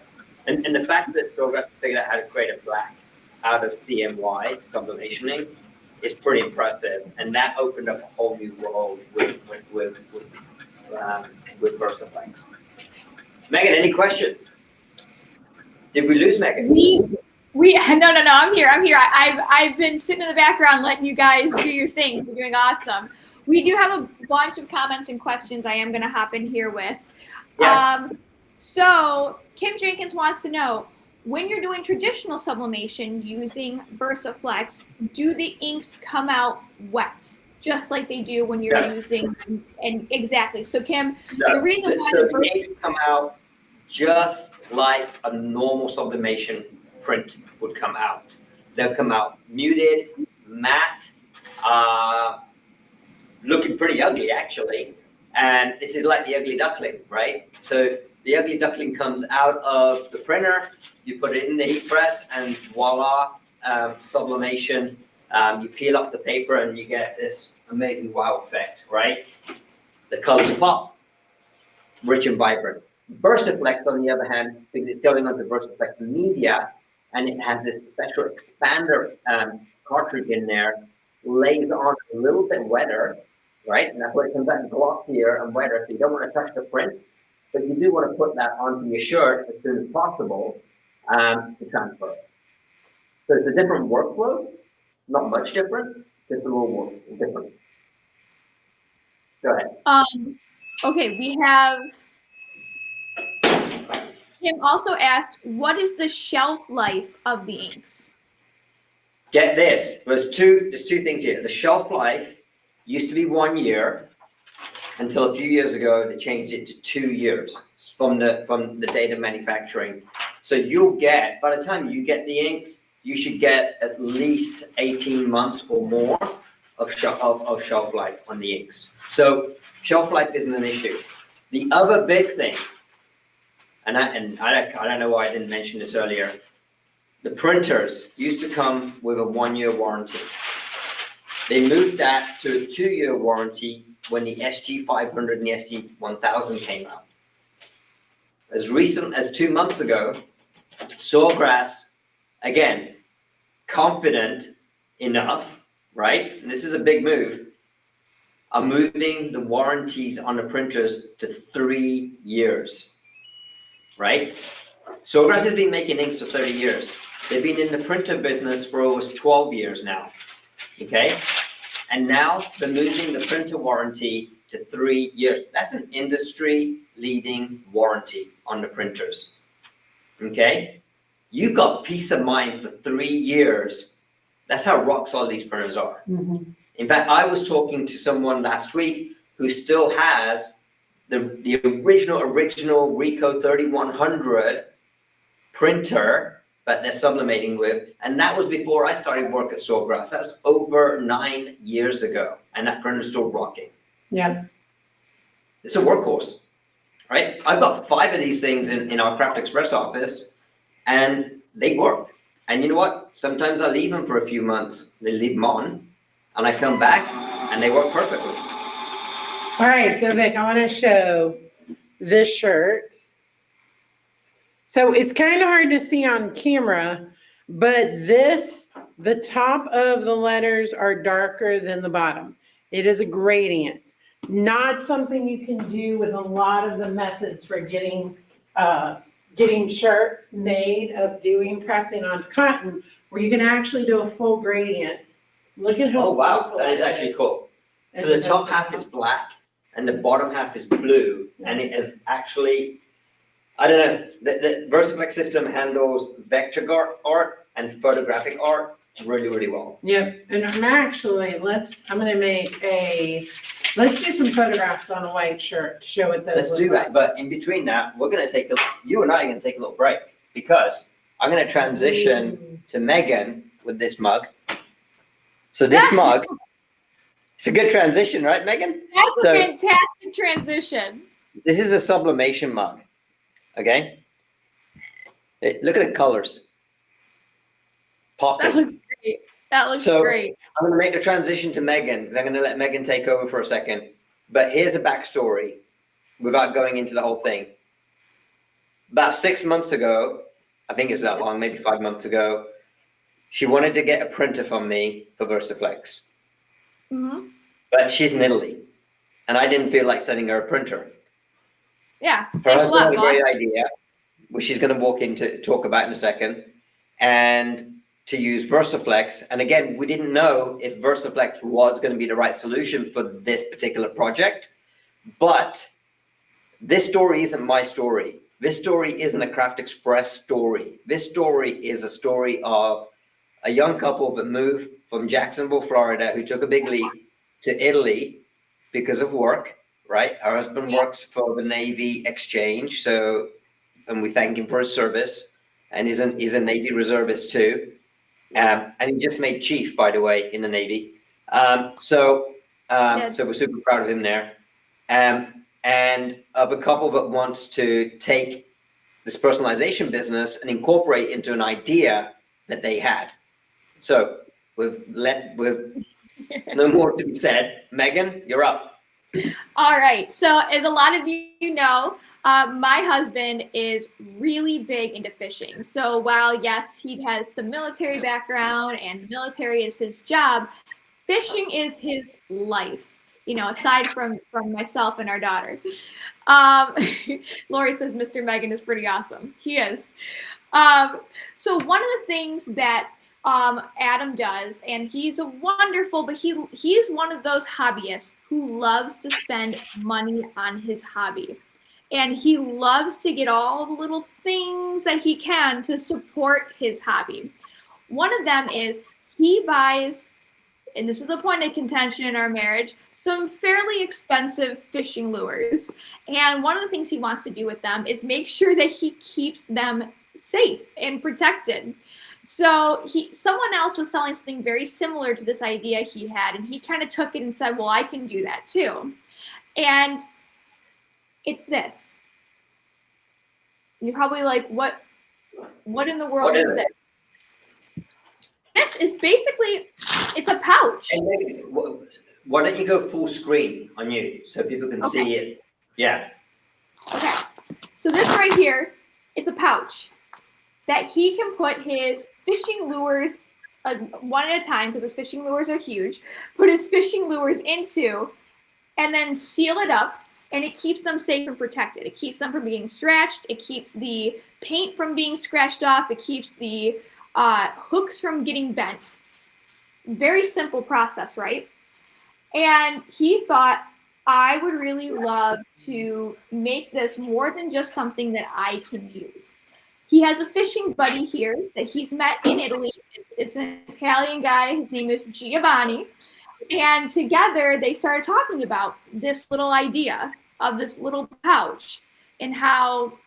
And the fact that Sawgrass figured out how to create a black out of CMY, sublimationing, is pretty impressive. And that opened up a whole new world with VersaFlex. Megan, any questions? Did we lose Megan? We no, I'm here. I've been sitting in the background letting you guys do your thing. You're doing awesome. We do have a bunch of comments and questions I am going to hop in here with. Yeah. So Kim Jenkins wants to know, when you're doing traditional sublimation using VersaFlex, do the inks come out wet, just like they do when you're No. using, and exactly. So Kim, No. the reason why So the the inks come out just like a normal sublimation print would come out. They'll come out muted, matte, looking pretty ugly actually. And this is like the ugly duckling, right? So the ugly duckling comes out of the printer, you put it in the heat press, and voila, sublimation. You peel off the paper and you get this amazing wow effect, right? The colors pop, rich and vibrant. VersaFlex, on the other hand, because it's going onto VersaFlex Media, and it has this special expander cartridge in there, lays on a little bit wetter, right? And that's why it comes out glossier and wetter, so you don't want to touch the print, but you do want to put that onto your shirt as soon as possible to transfer it. So it's a different workflow, not much different, just a little more different. Go ahead. Okay, we have Kim also asked, what is the shelf life of the inks? Get this, there's two things here. The shelf life used to be 1 year until a few years ago, they changed it to 2 years from the date of manufacturing. So you'll get, by the time you get the inks, you should get at least 18 months or more of shelf life on the inks. So shelf life isn't an issue. The other big thing, and I don't know why I didn't mention this earlier, the printers used to come with a 1 year warranty. They moved that to a 2 year warranty when the SG500 and the SG1000 came out. As recent as 2 months ago, Sawgrass, again, confident enough, right? And this is a big move, are moving the warranties on the printers to 3 years, right? Sawgrass has been making inks for 30 years. They've been in the printer business for almost 12 years now, okay? And now they're moving the printer warranty to 3 years. That's an industry-leading warranty on the printers. Okay? You got peace of mind for 3 years. That's how rock solid these printers are. In fact, I was talking to someone last week who still has the original Ricoh 3100 printer that they're sublimating with, and that was before I started work at Sawgrass. That's over 9 years ago, and that printer's still rocking. Yeah. It's a workhorse, right? I've got 5 of these things in our Craft Express office, and they work. And you know what? Sometimes I leave them for a few months. They leave them on, and I come back, and they work perfectly. All right, so Vic, I want to show this shirt. So it's kind of hard to see on camera, but the top of the letters are darker than the bottom. It is a gradient, not something you can do with a lot of the methods for getting shirts made of doing pressing on cotton, where you can actually do a full gradient. Look at how. Oh, wow, that is actually cool. So the top half is black, and the bottom half is blue, and it is actually, I don't know, the VersaFlex system handles vector art and photographic art really, really well. Yep, and I'm actually, let's do some photographs on a white shirt, show what those Let's look do like. that, but in between that, you and I are gonna take a little break, because I'm gonna transition to Megan with this mug. So this mug, it's a good transition, right, Megan? That's So- a fantastic transition. This is a sublimation mug, okay? Look at the colors. Popping. That looks great. That looks So- great. I'm gonna make the transition to Megan, because I'm gonna let Megan take over for a second. But here's a backstory, without going into the whole thing. About 6 months ago, I think it's that long, maybe 5 months ago, she wanted to get a printer from me for VersaFlex. Hmm. But she's in Italy, and I didn't feel like sending her a printer. Yeah. Her Thanks a husband lot, had a great boss. idea, which she's gonna walk into talk about in a second, and to use VersaFlex. And again, we didn't know if VersaFlex was gonna be the right solution for this particular project, but this story isn't my story. This story isn't a Craft Express story. This story is a story of a young couple that moved from Jacksonville, Florida, who took a big leap to Italy because of work, right? Her husband Yeah. works for the Navy Exchange, so, and we thank him for his service. And he's a Navy reservist too. And he just made chief, by the way, in the Navy. So we're super proud of him there. And of a couple that wants to take this personalization business and incorporate into an idea that they had. So with no more to be said, Megan, you're up. All right. So, as a lot of you know, my husband is really big into fishing. So, while yes, he has the military background and military is his job, fishing is his life. You know, aside from myself and our daughter. Lori says Mr. Megan is pretty awesome. He is. So one of the things that Adam does, and he's a wonderful, but he's one of those hobbyists who loves to spend money on his hobby. And he loves to get all the little things that he can to support his hobby. One of them is he buys, and this is a point of contention in our marriage, some fairly expensive fishing lures. And one of the things he wants to do with them is make sure that he keeps them safe and protected. So someone else was selling something very similar to this idea he had, and he kind of took it and said, well, I can do that too. And it's this. You're probably like, what in the world is this? This is basically, it's a pouch. And maybe, why don't you go full screen on you so people can see it? Yeah. Okay. So this right here is a pouch that he can put his fishing lures one at a time, because his fishing lures are huge, put his fishing lures into, and then seal it up, and it keeps them safe and protected. It keeps them from being scratched. It keeps the paint from being scratched off. It keeps the hooks from getting bent. Very simple process, right? And he thought, I would really love to make this more than just something that I can use. He has a fishing buddy here that he's met in Italy. It's an Italian guy. His name is Giovanni. And together they started talking about this little idea of this little pouch and how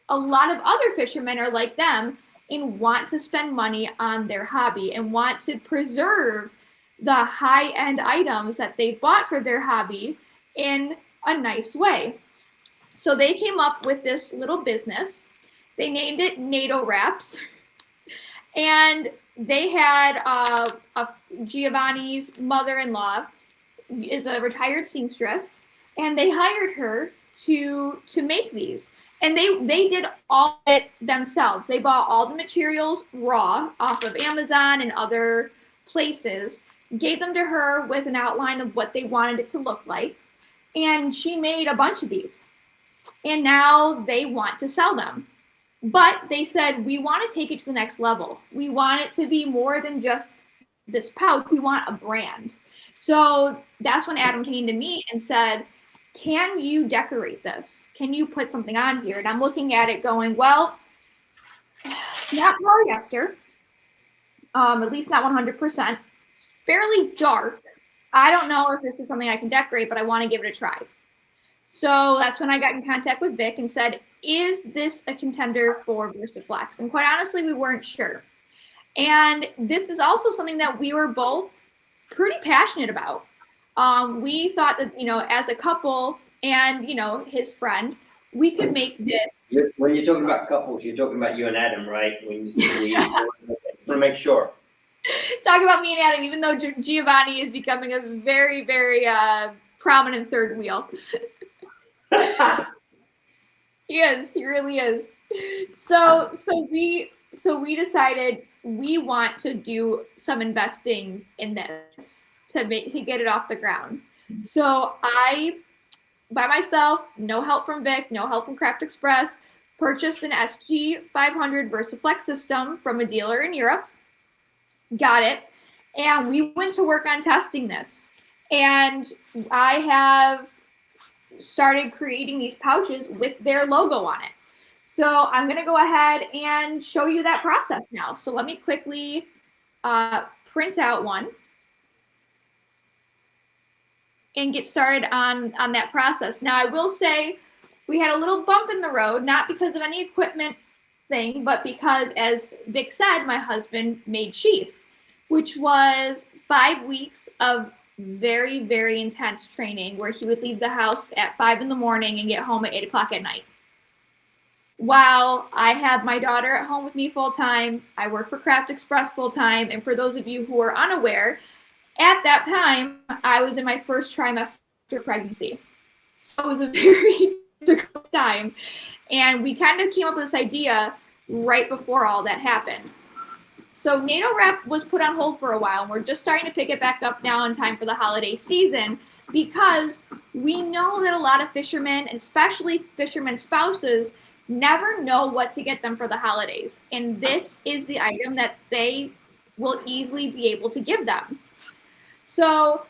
a lot of other fishermen are like them and want to spend money on their hobby and want to preserve the high-end items that they bought for their hobby in a nice way. So they came up with this little business. They named it NATO Wraps. And they had Giovanni's mother-in-law is a retired seamstress, and they hired her to make these. And they did all of it themselves. They bought all the materials raw off of Amazon and other places, gave them to her with an outline of what they wanted it to look like, and she made a bunch of these. And now they want to sell them. But they said, we want to take it to the next level. We want it to be more than just this pouch. We want a brand. So that's when Adam came to me and said, can you decorate this? Can you put something on here? And I'm looking at it going, well, not polyester, at least not 100%. It's fairly dark. I don't know if this is something I can decorate, but I want to give it a try. So that's when I got in contact with Vic and said, is this a contender for VersaFlex? And quite honestly, we weren't sure. And this is also something that we were both pretty passionate about. We thought that, as a couple and, his friend, we could make this. When you're talking about couples, you're talking about you and Adam, right? To make sure. Talk about me and Adam, even though Giovanni is becoming a very, very prominent third wheel. He is. He really is. So we decided we want to do some investing in this to get it off the ground. So I, by myself, no help from Vic, no help from Craft Express, purchased an SG500 VersaFlex system from a dealer in Europe. Got it. And we went to work on testing this. And I have started creating these pouches with their logo on it. So I'm going to go ahead and show you that process now. So let me quickly print out one and get started on that process. Now I will say we had a little bump in the road, not because of any equipment thing, but because, as Vic said, my husband made sheaf, which was 5 weeks of very, very intense training where he would leave the house at 5 in the morning and get home at 8 o'clock at night. While I have my daughter at home with me full time, I work for Craft Express full time. And for those of you who are unaware, at that time, I was in my first trimester pregnancy. So it was a very difficult time. And we kind of came up with this idea right before all that happened. So NATO Wrap was put on hold for a while, and we're just starting to pick it back up now in time for the holiday season because we know that a lot of fishermen, and especially fishermen spouses, never know what to get them for the holidays. And this is the item that they will easily be able to give them. So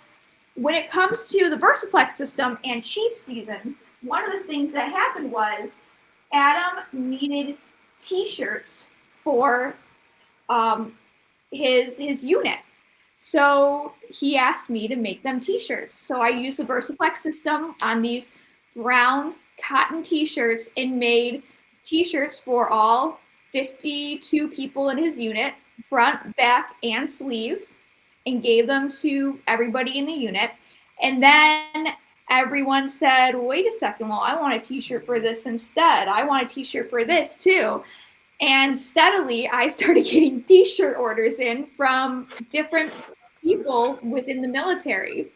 when it comes to the VersaFlex system and sheaf season, one of the things that happened was Adam needed t-shirts for his unit. So he asked me to make them t-shirts. So I used the VersaFlex system on these brown cotton t-shirts and made t-shirts for all 52 people in his unit, front, back, and sleeve, and gave them to everybody in the unit. And then everyone said, wait a second, well, I want a t-shirt for this instead. I want a t-shirt for this too. And steadily, I started getting t-shirt orders in from different people within the military.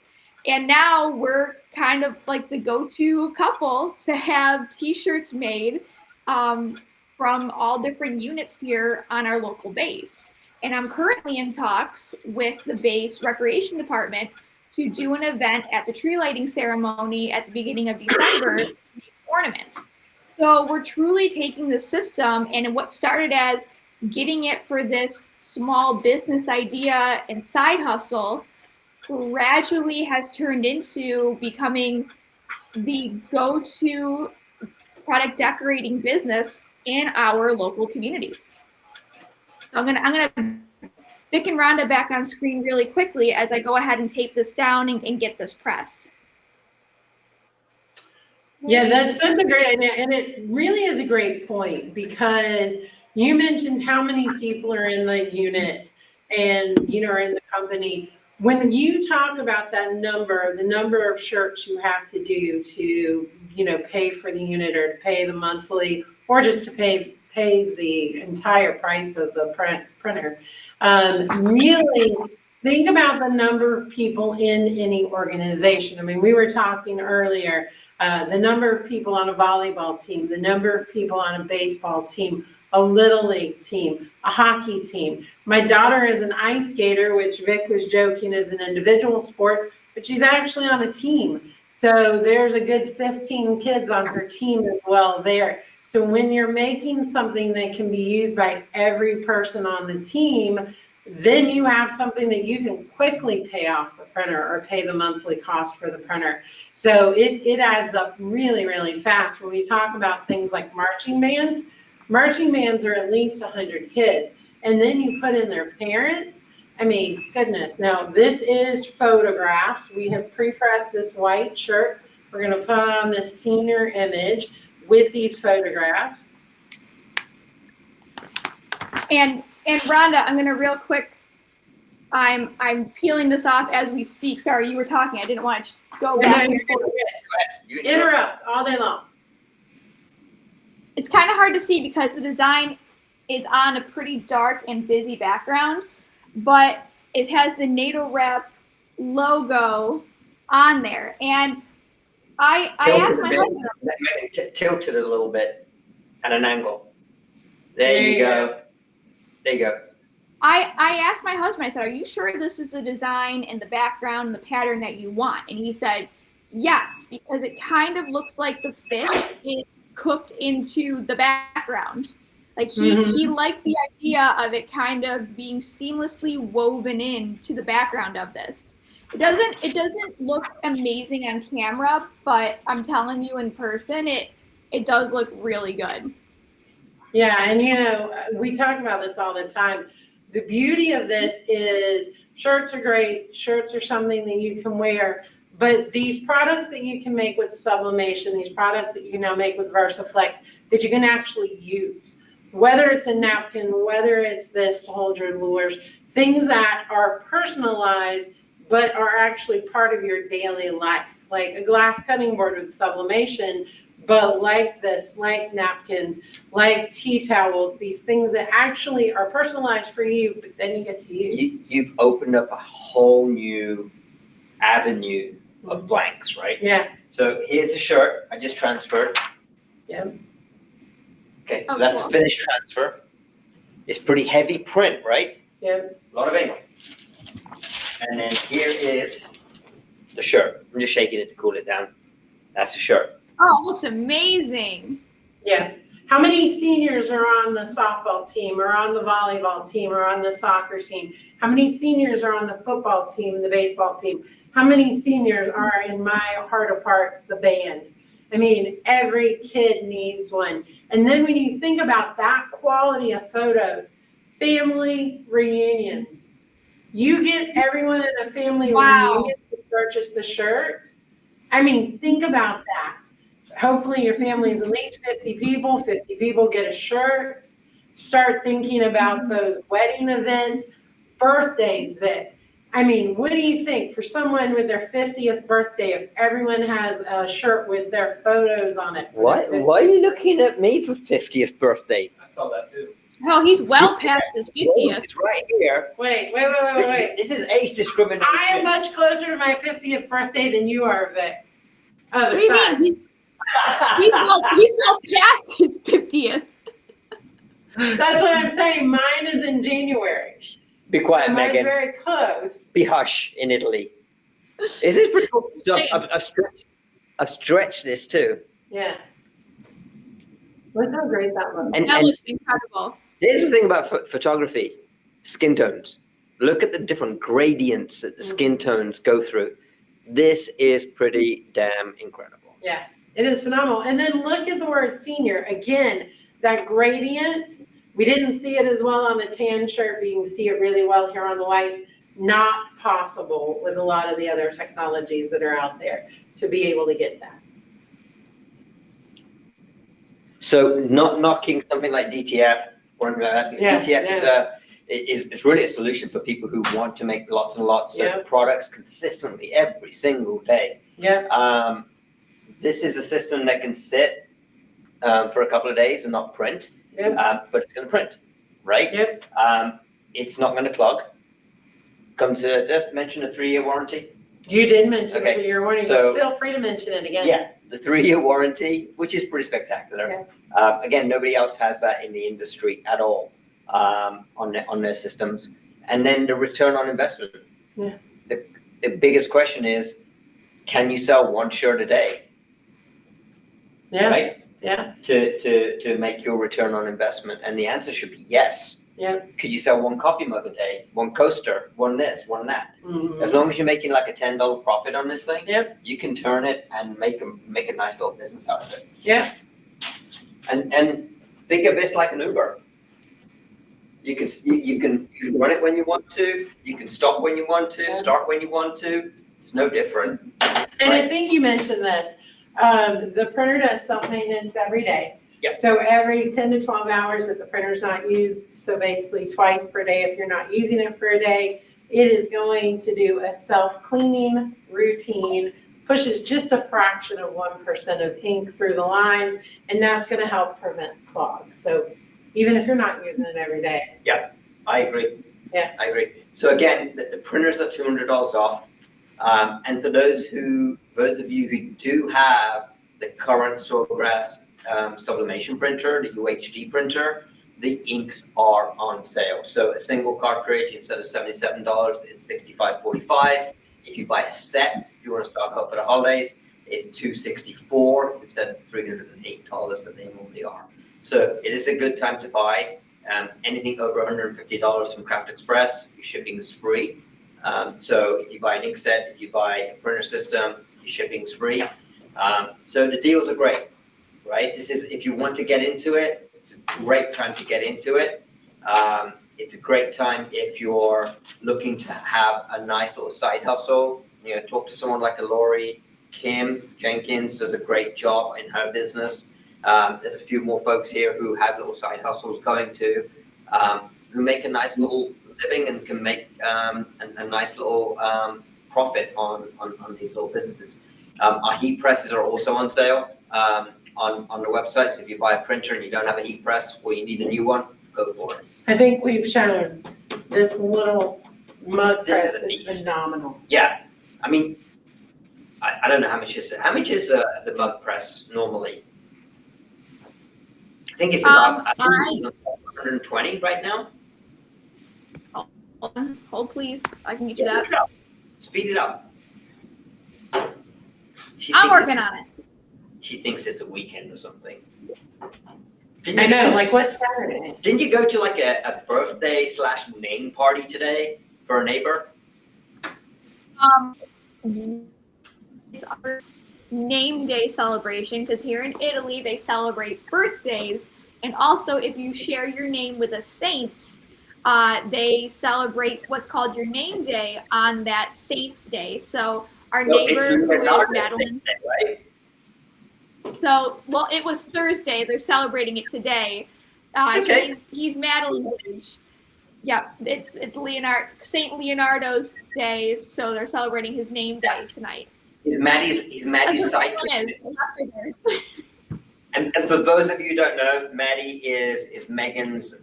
And now we're kind of like the go-to couple to have t-shirts made from all different units here on our local base. And I'm currently in talks with the base recreation department to do an event at the tree lighting ceremony at the beginning of December to make ornaments. So we're truly taking the system and what started as getting it for this small business idea and side hustle gradually has turned into becoming the go-to product decorating business in our local community. So I'm gonna Vic and Rhonda back on screen really quickly as I go ahead and tape this down and get this pressed. Yeah, that's such a great idea. And it really is a great point because you mentioned how many people are in the unit and, are in the company. When you talk about that number, the number of shirts you have to do to, pay for the unit or to pay the monthly or just to pay the entire price of the printer, really think about the number of people in any organization. I mean, we were talking earlier, the number of people on a volleyball team, the number of people on a baseball team, a little league team, a hockey team. My daughter is an ice skater, which Vic was joking is an individual sport, but she's actually on a team. So there's a good 15 kids on her team as well there. So when you're making something that can be used by every person on the team, then you have something that you can quickly pay off the printer or pay the monthly cost for the printer. So it adds up really, really fast. When we talk about things like marching bands are at least 100 kids. And then you put in their parents. I mean, goodness. Now, this is photographs. We have pre-pressed this white shirt. We're going to put on this senior image with these photographs. And Rhonda, I'm gonna real quick. I'm peeling this off as we speak. Sorry, you were talking. I didn't want to go back. You interrupt all day long. It's kind of hard to see because the design is on a pretty dark and busy background, but it has the NATO Rep logo on there. And I asked my husband. Tilt it a little bit at an angle. There you go. There you go. I asked my husband, I said, are you sure this is the design and the background and the pattern that you want? And he said, yes, because it kind of looks like the fish is cooked into the background. Like he liked the idea of it kind of being seamlessly woven into the background of this. It doesn't look amazing on camera, but I'm telling you in person, it does look really good. Yeah, and we talk about this all the time. The beauty of this is shirts are great. Shirts are something that you can wear, but these products that you can make with sublimation, these products that you can now make with VersaFlex that you can actually use, whether it's a napkin, whether it's this to hold your lures, things that are personalized but are actually part of your daily life, like a glass cutting board with sublimation, but like this, like napkins, like tea towels, these things that actually are personalized for you, but then you get to use. You've opened up a whole new avenue of blanks, right? Yeah. So here's a shirt I just transferred. Yeah. Okay, so that's a finished transfer. It's pretty heavy print, right? Yeah. A lot of ink. And then here is the shirt. I'm just shaking it to cool it down. That's the shirt. Oh, it looks amazing. Yeah. How many seniors are on the softball team or on the volleyball team or on the soccer team? How many seniors are on the football team, the baseball team? How many seniors are in my heart of hearts, the band? I mean, every kid needs one. And then when you think about that quality of photos, family reunions, you get everyone in a family reunion to purchase the shirt. I mean, think about that. Hopefully your family is at least 50 people. 50 people get a shirt. Start thinking about those wedding events, birthdays, Vic. I mean, what do you think for someone with their 50th birthday, if everyone has a shirt with their photos on it? Why are you looking at me for 50th birthday? I saw that too. Oh, he's well past his 50th. It's right here. Wait. This is age discrimination. I am much closer to my 50th birthday than you are, Vic. What do you mean? He's well past his 50th. That's what I'm saying. Mine is in January. Be quiet, Mine's Megan. very close. Be hush in Italy. Is this pretty cool? So I've stretched this too. Yeah. Look how great that looks. That looks incredible. Here's the thing about photography: skin tones. Look at the different gradients that the skin tones go through. This is pretty damn incredible. Yeah, it is phenomenal. And then look at the word senior. Again, that gradient, we didn't see it as well on the tan shirt, but you can see it really well here on the white. Not possible with a lot of the other technologies that are out there to be able to get that. So not knocking something like DTF or anything like that, because DTF is really a solution for people who want to make lots and lots of products consistently every single day. Yeah. This is a system that can sit for a couple of days and not print, but it's going to print, right? Yep. It's not going to clog. Comes to just mention a 3-year warranty. You did mention Okay, the 3-year warranty, so- but feel free to mention it again. Yeah, the 3-year warranty, which is pretty spectacular. Again, nobody else has that in the industry at all on their systems. And then the return on investment. Yeah. The biggest question is, can you sell one shirt a day? Yeah. Right? Yeah. To make your return on investment? And the answer should be yes. Yeah. Could you sell one coffee mug a day, one coaster, one this, one that? Mhm. As long as you're making like a $10 profit on this thing, Yep. you can turn it and make a nice little business out of it. Yeah. And think of this like an Uber. You can run it when you want to. You can stop when you want to. Start when you want to. It's no different. And I think you mentioned this. The printer does self-maintenance every day. Yep. So every 10 to 12 hours that the printer's not used, so basically twice per day if you're not using it for a day, it is going to do a self-cleaning routine, pushes just a fraction of 1% of ink through the lines, and that's going to help prevent clogs. So even if you're not using it every day. I agree. Yeah. I agree. So again, the printers are $200 off. And for those of you who do have the current Sawgrass sublimation printer, the UHD printer, the inks are on sale. So a single cartridge instead of $77 is $65.45. If you buy a set, if you want to stock up for the holidays, it's $264 instead of $308 that they normally are. So it is a good time to buy. Anything over $150 from Craft Express, your shipping is free. So if you buy an ink set, if you buy a printer system, your shipping is free. So the deals are great, right? This is, if you want to get into it, it's a great time to get into it. It's a great time if you're looking to have a nice little side hustle. You know, talk to someone like a Lori Kim Jenkins does a great job in her business. There's a few more folks here who have little side hustles going to, who make a nice little living and can make a nice little profit on these little businesses. Our heat presses are also on sale on the website. So if you buy a printer and you don't have a heat press or you need a new one, go for it. I think we've shown this little mug This press is a is beast. phenomenal. Yeah, I mean, I don't know how much is the mug press normally. I think it's about 120 right now. Hold please, I can get you that. Speed it up. I'm working on it. She thinks it's a weekend or something. I know, like what's Saturday? Didn't you go to like a birthday / name party today for a neighbor? It's our name day celebration because here in Italy they celebrate birthdays, and also if you share your name with a saint, they celebrate what's called your name day on that saint's day. So our neighbor who is Madeline. Day, right? So, well, it was Thursday. They're celebrating it today. Okay. He's Madeline's age. Yeah, it's Saint Leonardo's day, so they're celebrating his name day tonight. He's Maddie's sidekick. And for those of you who don't know, Maddie is Megan's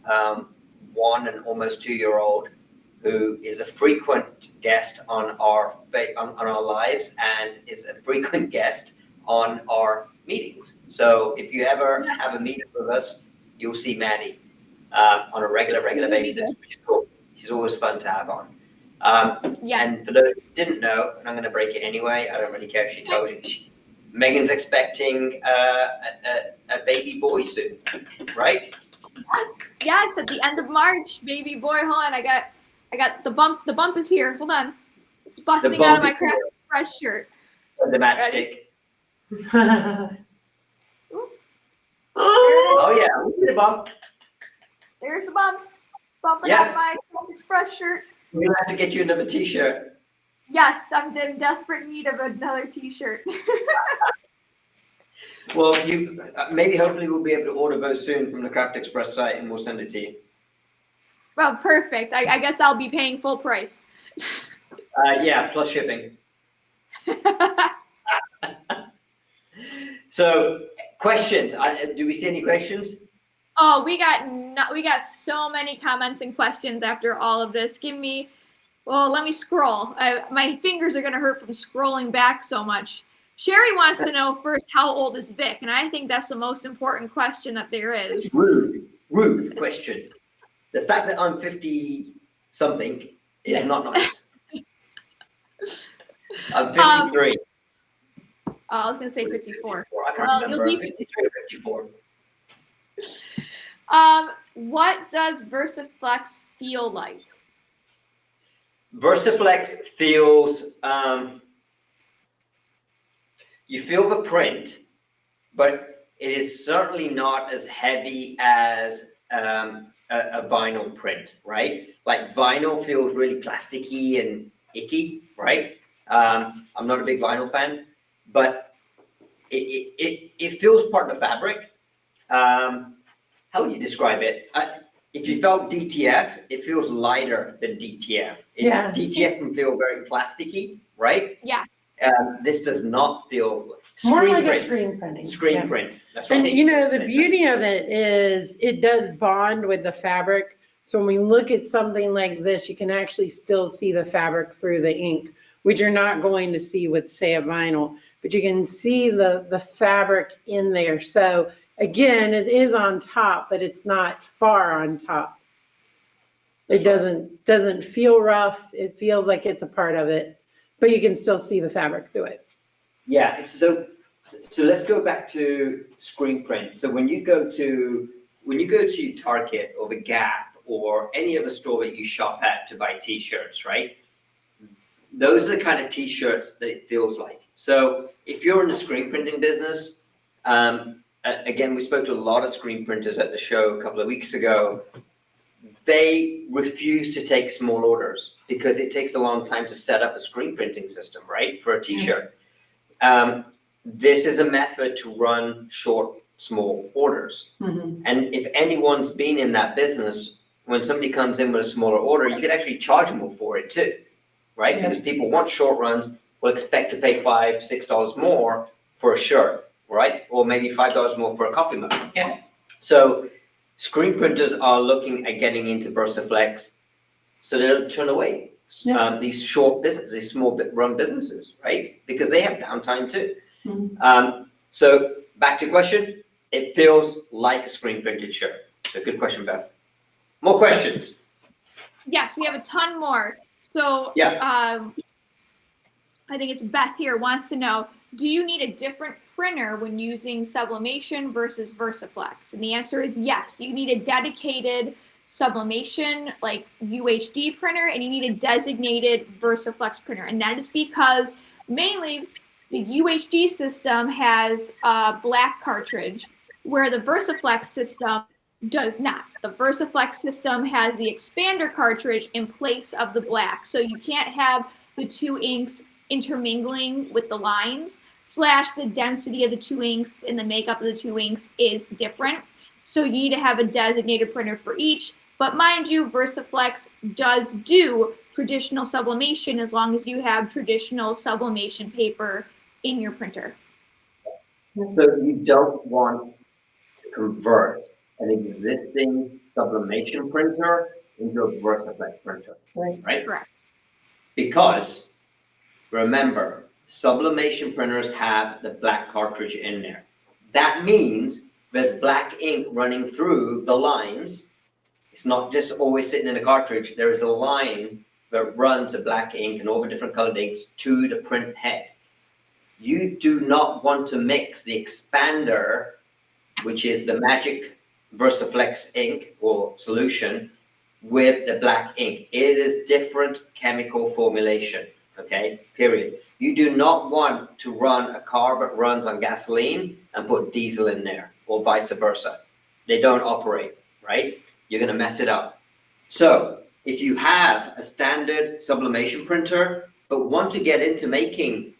1 and almost 2-year-old, who is a frequent guest on our lives and is a frequent guest on our meetings. So if you ever have a meeting with us, you'll see Maddie on a regular basis, which is cool. She's always fun to have on. And for those who didn't know, and I'm going to break it anyway, I don't really care if she tells you, Megan's expecting a baby boy soon, right? Yes, at the end of March, baby boy. Hold on, I I got the bump. The bump is here. Hold on. It's busting bump out of my is Craft Express shirt. The matchstick. Oh, Oh yeah, we did a bump. There's the bump. Bumping Yeah. out of my Craft Express shirt. We're gonna have to get you another T-shirt. Yes, I'm in desperate need of another T-shirt. Well, you maybe hopefully we'll be able to order those soon from the Craft Express site, and we'll send it to you. Well, perfect. I guess I'll be paying full price. Yeah, plus shipping. So, questions? Do we see any questions? Oh, we got so many comments and questions after all of this. Let me scroll. My fingers are gonna hurt from scrolling back so much. Sherry wants to know first, how old is Vic? And I think that's the most important question that there is. It's rude question. The fact that I'm 50-something is not nice. I'm 53. I was gonna say 54. I can't Well, remember. you'll be 53 or 54. What does VersaFlex feel like? VersaFlex feels, you feel the print, but it is certainly not as heavy as a vinyl print, right? Like vinyl feels really plasticky and icky, right? I'm not a big vinyl fan, but it feels part of the fabric. How would you describe it? If you felt DTF, it feels lighter than DTF. Yeah. DTF can feel very plasticky, right? Yes. This does not feel more like a print. screen printing. Screen Yeah. print. That's what And I you know, said, the same beauty thing. of it is it does bond with the fabric. So when we look at something like this, you can actually still see the fabric through the ink, which you're not going to see with, say, a vinyl, but you can see the fabric in there. So again, it is on top, but it's not far on top. It doesn't feel rough. It feels like it's a part of it, but you can still see the fabric through it. Yeah, so let's go back to screen print. So when you go to Target or the Gap or any other store that you shop at to buy T-shirts, right? Those are the kind of T-shirts that it feels like. So if you're in the screen printing business, again, we spoke to a lot of screen printers at the show a couple of weeks ago. They refuse to take small orders because it takes a long time to set up a screen printing system, right, for a T-shirt. This is a method to run short, small orders. Mm-hmm. And if anyone's been in that business, when somebody comes in with a smaller order, you can actually charge them for it too, right? Yeah. Because people want short runs, will expect to pay $5, $6 more for a shirt, right? Or maybe $5 more for a coffee mug. Yeah. So screen printers are looking at getting into VersaFlex so they don't turn away these short businesses, these small run businesses, right? Because they have downtime too. Mm-hmm. So back to your question, it feels like a screen printed shirt. So good question, Beth. More questions? Yes, we have a ton more. So Yeah. I think it's Beth here wants to know, do you need a different printer when using sublimation versus VersaFlex? And the answer is yes. You need a dedicated sublimation, like UHD printer, and you need a designated VersaFlex printer. And that is because mainly the UHD system has a black cartridge, where the VersaFlex system does not. The VersaFlex system has the expander cartridge in place of the black. So you can't have the two inks intermingling with the lines, / the density of the two inks and the makeup of the two inks is different. So you need to have a designated printer for each. But mind you, VersaFlex does do traditional sublimation as long as you have traditional sublimation paper in your printer. So you don't want to convert an existing sublimation printer into a VersaFlex printer, right? Correct. Because remember, sublimation printers have the black cartridge in there. That means there's black ink running through the lines. It's not just always sitting in a cartridge. There is a line that runs the black ink and all the different colored inks to the print head. You do not want to mix the expander, which is the magic VersaFlex ink or solution, with the black ink. It is different chemical formulation, okay, period. You do not want to run a car that runs on gasoline and put diesel in there, or vice versa. They don't operate, right? You're gonna mess it up. So if you have a standard sublimation printer, but want to get into making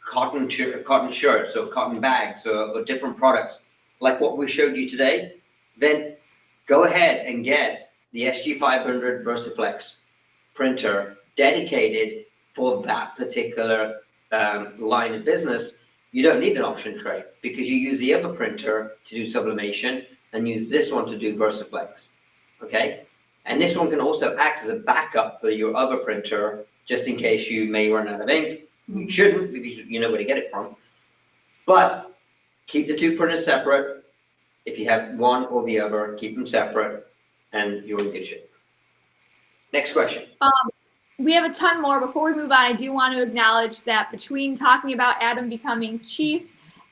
cotton shirts or cotton bags or different products like what we showed you today, then go ahead and get the SG500 VersaFlex printer dedicated for that particular line of business. You don't need an option tray because you use the other printer to do sublimation and use this one to do VersaFlex, okay? And this one can also act as a backup for your other printer just in case you may run out of ink. You shouldn't because you know where to get it from. But keep the two printers separate. If you have one or the other, keep them separate and you're in good shape. Next question. We have a ton more. Before we move on, I do want to acknowledge that between talking about Adam becoming chief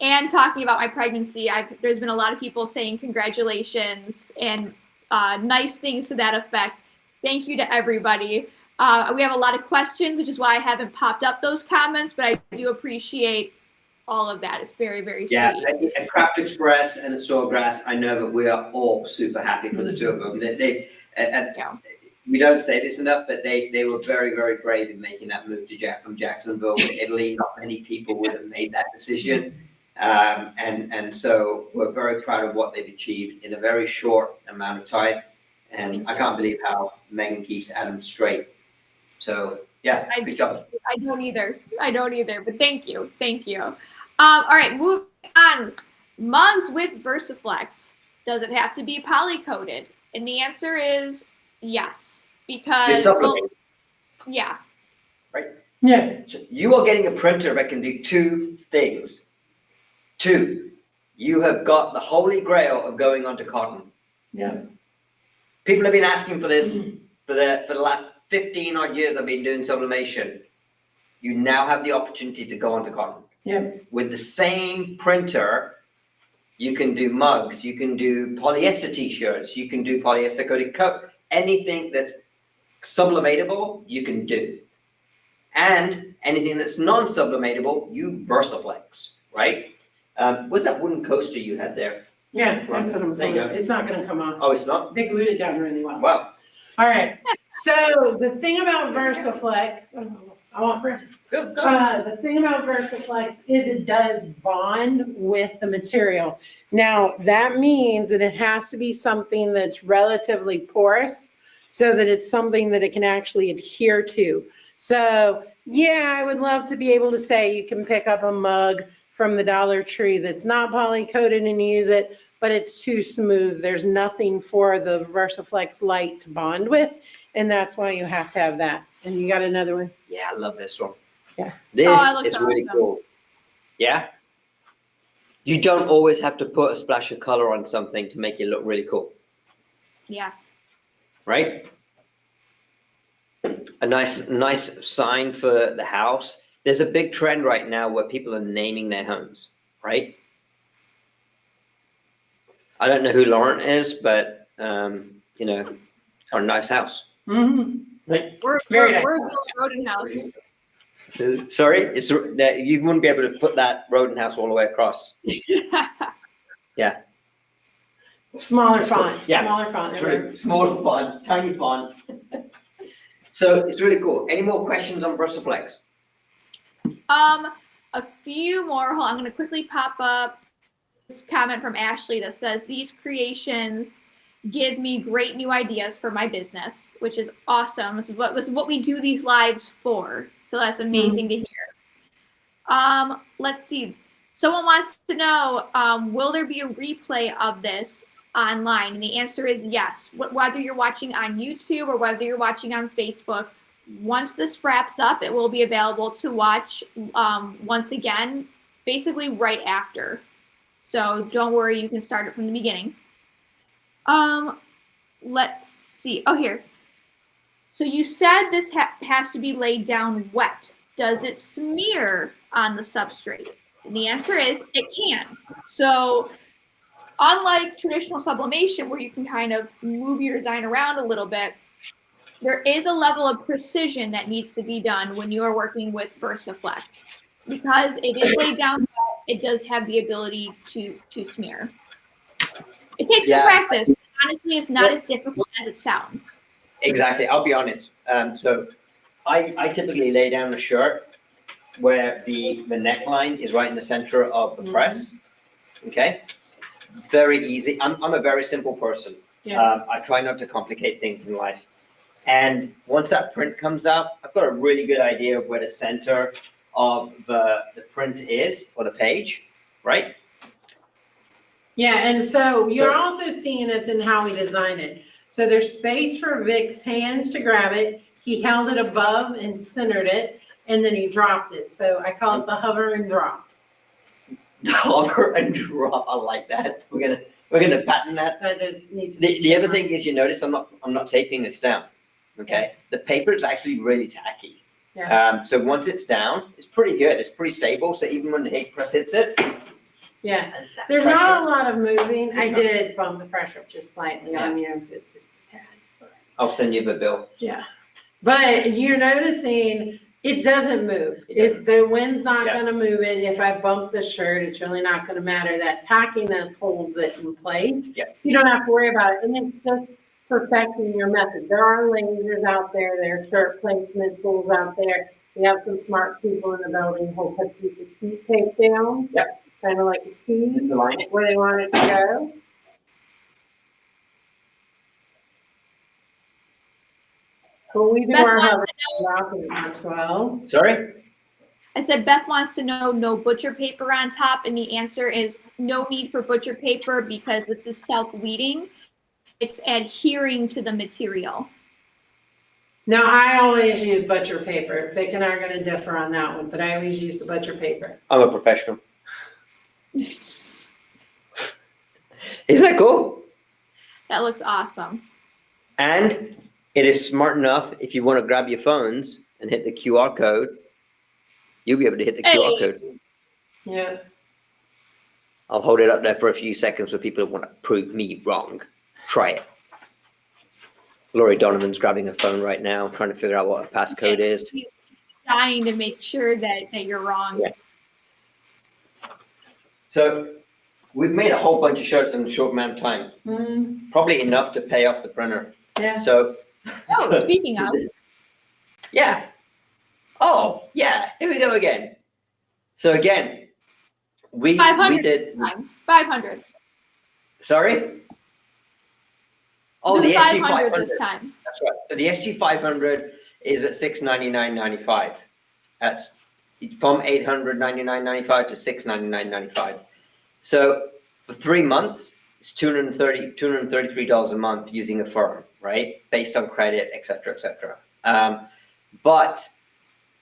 and talking about my pregnancy, there's been a lot of people saying congratulations and nice things to that effect. Thank you to everybody. We have a lot of questions, which is why I haven't popped up those comments, but I do appreciate all of that. It's very, very sweet. Yeah, at Craft Express and at Sawgrass, I know that we are all super happy for the two of them. We don't say this enough, but they were very, very brave in making that move from Jacksonville to Italy. Not many people would have made that decision. And so we're very proud of what they've achieved in a very short amount of time. And I can't believe how Megan keeps Adam straight. So yeah, good job. I don't either, but thank you. All right, moving on. Mugs with VersaFlex. Does it have to be poly-coated? And the answer is yes, because yeah. Right? Yeah. So you are getting a printer that can do two things. Two, you have got the holy grail of going onto cotton. Yeah. People have been asking for this for the last 15 odd years I've been doing sublimation. You now have the opportunity to go onto cotton. Yeah. With the same printer, you can do mugs, you can do polyester t-shirts, you can do polyester coated coat, anything that's sublimatable, you can do. And anything that's non-sublimatable, you VersaFlex, right? What's that wooden coaster you had there? Yeah, that's what I'm There you thinking. go. It's not gonna come off. Oh, it's not? They glued it down really well. Wow. All right, so the thing about VersaFlex, I want Brent. Good, go. The thing about VersaFlex is it does bond with the material. Now, that means that it has to be something that's relatively porous so that it's something that it can actually adhere to. So, yeah, I would love to be able to say you can pick up a mug from the Dollar Tree that's not poly-coated and use it, but it's too smooth. There's nothing for the VersaFlex Light to bond with, and that's why you have to have that. And you got another one? Yeah, I love this one. Yeah. This it is looks really awesome. cool. Yeah? You don't always have to put a splash of color on something to make it look really cool, Yeah. right? A nice sign for the house. There's a big trend right now where people are naming their homes, right? I don't know who Lauren is, but you know, our nice house. Mm-hmm. Right? We're Very nice. Roden House. Sorry, it's that you wouldn't be able to put that Roden house all the way across. Yeah. Smaller font. Yeah. Smaller font. It's really small font, tiny font. So it's really cool. Any more questions on VersaFlex? A few more. Hold on, I'm going to quickly pop up this comment from Ashley that says, these creations give me great new ideas for my business, which is awesome. This is what we do these lives for. So that's amazing to hear. Let's see. Someone wants to know, will there be a replay of this online? And the answer is yes. Whether you're watching on YouTube or whether you're watching on Facebook, once this wraps up, it will be available to watch once again, basically right after. So don't worry, you can start it from the beginning. Let's see. Oh, here. So you said this has to be laid down wet. Does it smear on the substrate? And the answer is it can. So unlike traditional sublimation where you can kind of move your design around a little bit, There is a level of precision that needs to be done when you are working with VersaFlex because it is laid down well, it does have the ability to smear. It takes some practice. Honestly, it's not as difficult as it sounds. Exactly. I'll be honest. So I typically lay down a shirt where the neckline is right in the center of the press. Okay. Very easy. I'm a very simple person. Yeah. I try not to complicate things in life. And once that print comes out, I've got a really good idea of where the center of the print is for the page, right? Yeah, and so you're also seeing it in how we design it. So there's space for Vic's hands to grab it. He held it above and centered it, and then he dropped it. So I call it the hover and drop. Hover and drop. I like that. We're gonna patent that. That just needs to The other thing is, you notice I'm not taping this down. Okay, the paper is actually really tacky. Yeah. So once it's down, it's pretty good. It's pretty stable. So even when the heat press hits it, Yeah, and that there's pressure- not a lot of moving. I There's not. did bump the pressure up just slightly on you, to just a tad. So. I'll send you the bill. Yeah, but you're noticing it doesn't move. It doesn't. The wind's not Yeah. gonna move it. If I bump the shirt, it's really not gonna matter. That tackiness holds it in place. Yeah. You don't have to worry about it, and it's just perfecting your method. There are lasers out there, there are shirt placement tools out there. We have some smart people in the building who'll put a piece of sheet tape down. Yep. Kind of like a key The line. where they want it to go. But we do Beth our wants hover to know, drop and it works well. Sorry. I said Beth wants to know no butcher paper on top, and the answer is no need for butcher paper because this is self-weeding. It's adhering to the material. Now, I always use butcher paper. Vic and I are gonna differ on that one, but I always use the butcher paper. I'm a professional. Isn't that cool? That looks awesome. And it is smart enough, if you want to grab your phones and hit the QR code, you'll be able to hit the QR code. Yeah. I'll hold it up there for a few seconds for people who want to prove me wrong. Try it. Laurie Donovan's grabbing her phone right now, trying to figure out what a passcode is. He's trying to make sure that you're wrong. Yeah. So we've made a whole bunch of shirts in a short amount of time. Mhm. Probably enough to pay off the printer. Yeah. So Oh, speaking of, yeah. Oh, yeah. Here we go again. So again, we 500 did. time. 500. Sorry. Oh, Do the SG 500. this time. That's right. So the SG 500 is at $699.95. That's from $899.95 to $699.95. So for 3 months, it's $233 a month using a firm, right? Based on credit, et cetera, et cetera. But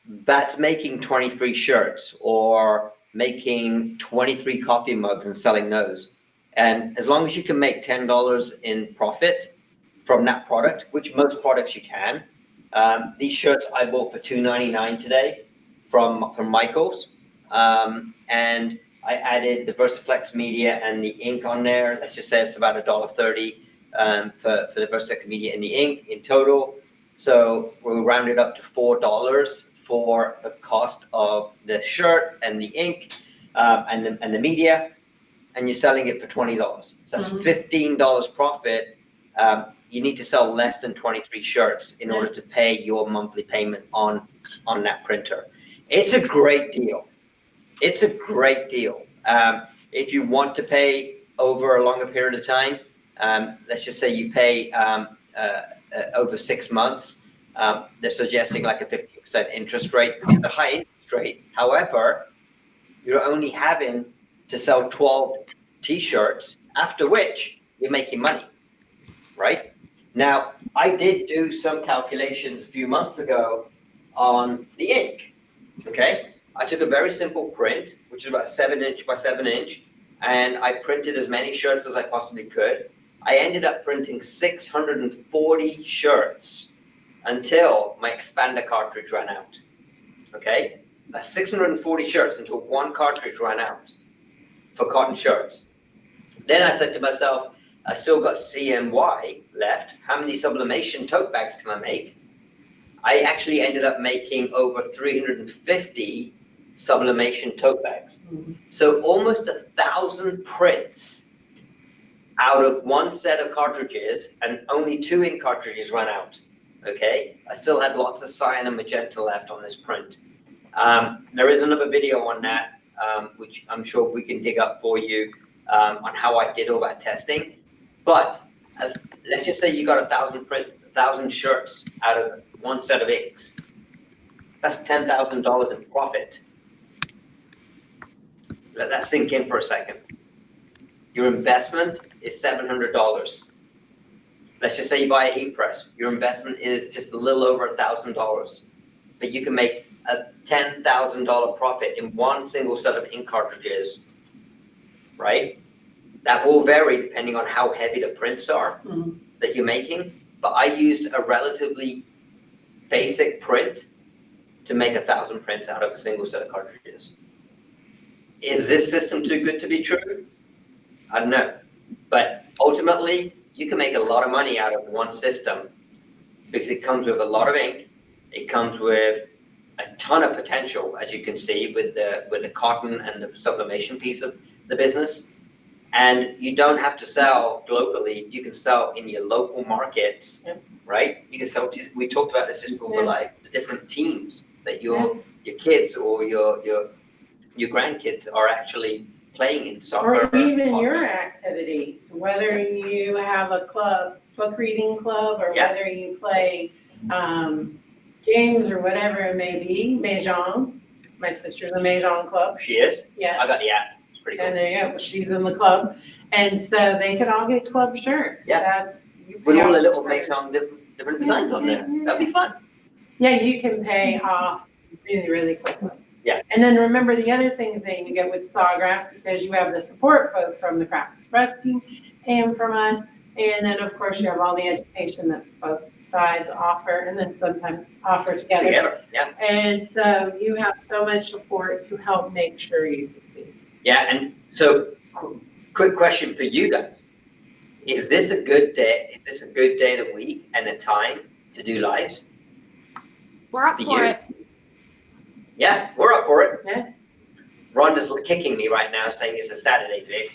that's making 23 shirts or making 23 coffee mugs and selling those. And as long as you can make $10 in profit from that product, which most products you can, these shirts I bought for $2.99 today from Michaels, and I added the VersaFlex media and the ink on there. Let's just say it's about $1.30 for the VersaFlex media and the ink in total. So we'll round it up to $4 for the cost of the shirt and the ink and the media. And you're selling it for $20. So that's $15 profit. You need to sell less than 23 shirts in order to pay your monthly payment on that printer. It's a great deal. It's a great deal. If you want to pay over a longer period of time, let's just say you pay over 6 months, they're suggesting like a 50% interest rate, which is a high interest rate. However, you're only having to sell 12 t-shirts, after which you're making money, right? Now, I did do some calculations a few months ago on the ink, okay? I took a very simple print, which is about 7" by 7", and I printed as many shirts as I possibly could. I ended up printing 640 shirts until my expander cartridge ran out, okay? That's 640 shirts until one cartridge ran out for cotton shirts. Then I said to myself, I still got CNY left. How many sublimation tote bags can I make? I actually ended up making over 350 sublimation tote bags. Mhm. So almost 1,000 prints out of one set of cartridges, and only 2 ink cartridges ran out. Okay, I still had lots of cyan and magenta left on this print. There is another video on that, which I'm sure we can dig up for you, on how I did all that testing. But let's just say you got 1,000 prints, 1,000 shirts out of one set of inks. That's $10,000 in profit. Let that sink in for a second. Your investment is $700. Let's just say you buy a heat press. Your investment is just a little over $1,000. But you can make a $10,000 profit in one single set of ink cartridges, right? That will vary depending on how heavy the prints are that you're making. But I used a relatively basic print to make 1,000 prints out of a single set of cartridges. Is this system too good to be true? I don't know. But ultimately, you can make a lot of money out of one system because it comes with a lot of ink. It comes with a ton of potential, as you can see, with the cotton and the sublimation piece of the business. And you don't have to sell globally. You can sell in your local markets, right? You can sell to, we talked about this before, like the different teams that your kids or your grandkids are actually playing in soccer. Or even your activities, whether you have a club, book reading club, or whether you play games or whatever it may be. Mahjong, my sister's in the Mahjong club. She is? Yes. I got the app. It's pretty cool. And there you go, she's in the club. And so they can all get club shirts. Yeah. With all the little Mahjong different designs on there. That'd be fun. Yeah, you can pay off really, really quickly. Yeah. And then remember the other things that you get with Sawgrass, because you have the support both from the Craft Express team and from us. And then, of course, you have all the education that both sides offer and then sometimes offer together. Yeah. And so you have so much support to help make sure you succeed. Yeah, and so quick question for you guys. Is this a good day? Is this a good day of the week and a time to do lives? We're up for it. Yeah, we're up for it. Yeah. Rhonda's kicking me right now saying it's a Saturday, Vic.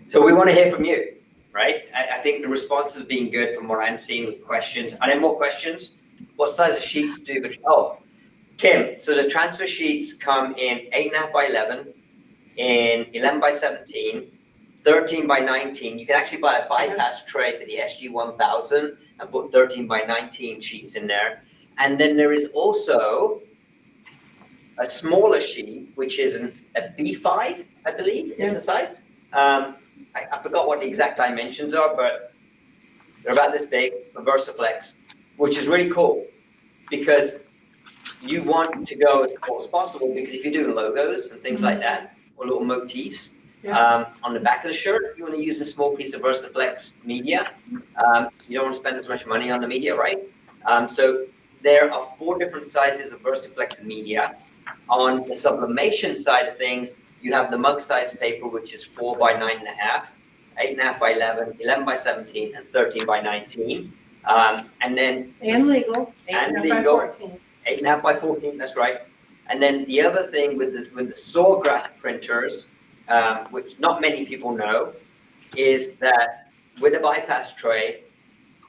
So we want to hear from you, right? I think the response has been good from what I'm seeing with questions. Are there more questions? What size of sheets do you? Oh, Kim, so the transfer sheets come in 8.5 by 11, in 11 by 17, 13 by 19. You can actually buy a bypass tray for the SG1000 and put 13 by 19 sheets in there. And then there is also a smaller sheet, which is a B5, I believe, is the size. I forgot what the exact dimensions are, but they're about this big, a VersaFlex, which is really cool because you want to go as small as possible, because if you're doing logos and things like that, or little motifs on the back of the shirt, you want to use a small piece of VersaFlex media. You don't want to spend as much money on the media, right? So there are 4 different sizes of VersaFlex media. On the sublimation side of things, you have the mug size paper, which is 4 by 9.5, 8.5 by 11, 11 by 17, and 13 by 19. And then legal, 8.5 by 14. 8.5 by 14, that's right. And then the other thing with the Sawgrass printers, which not many people know, is that with a bypass tray,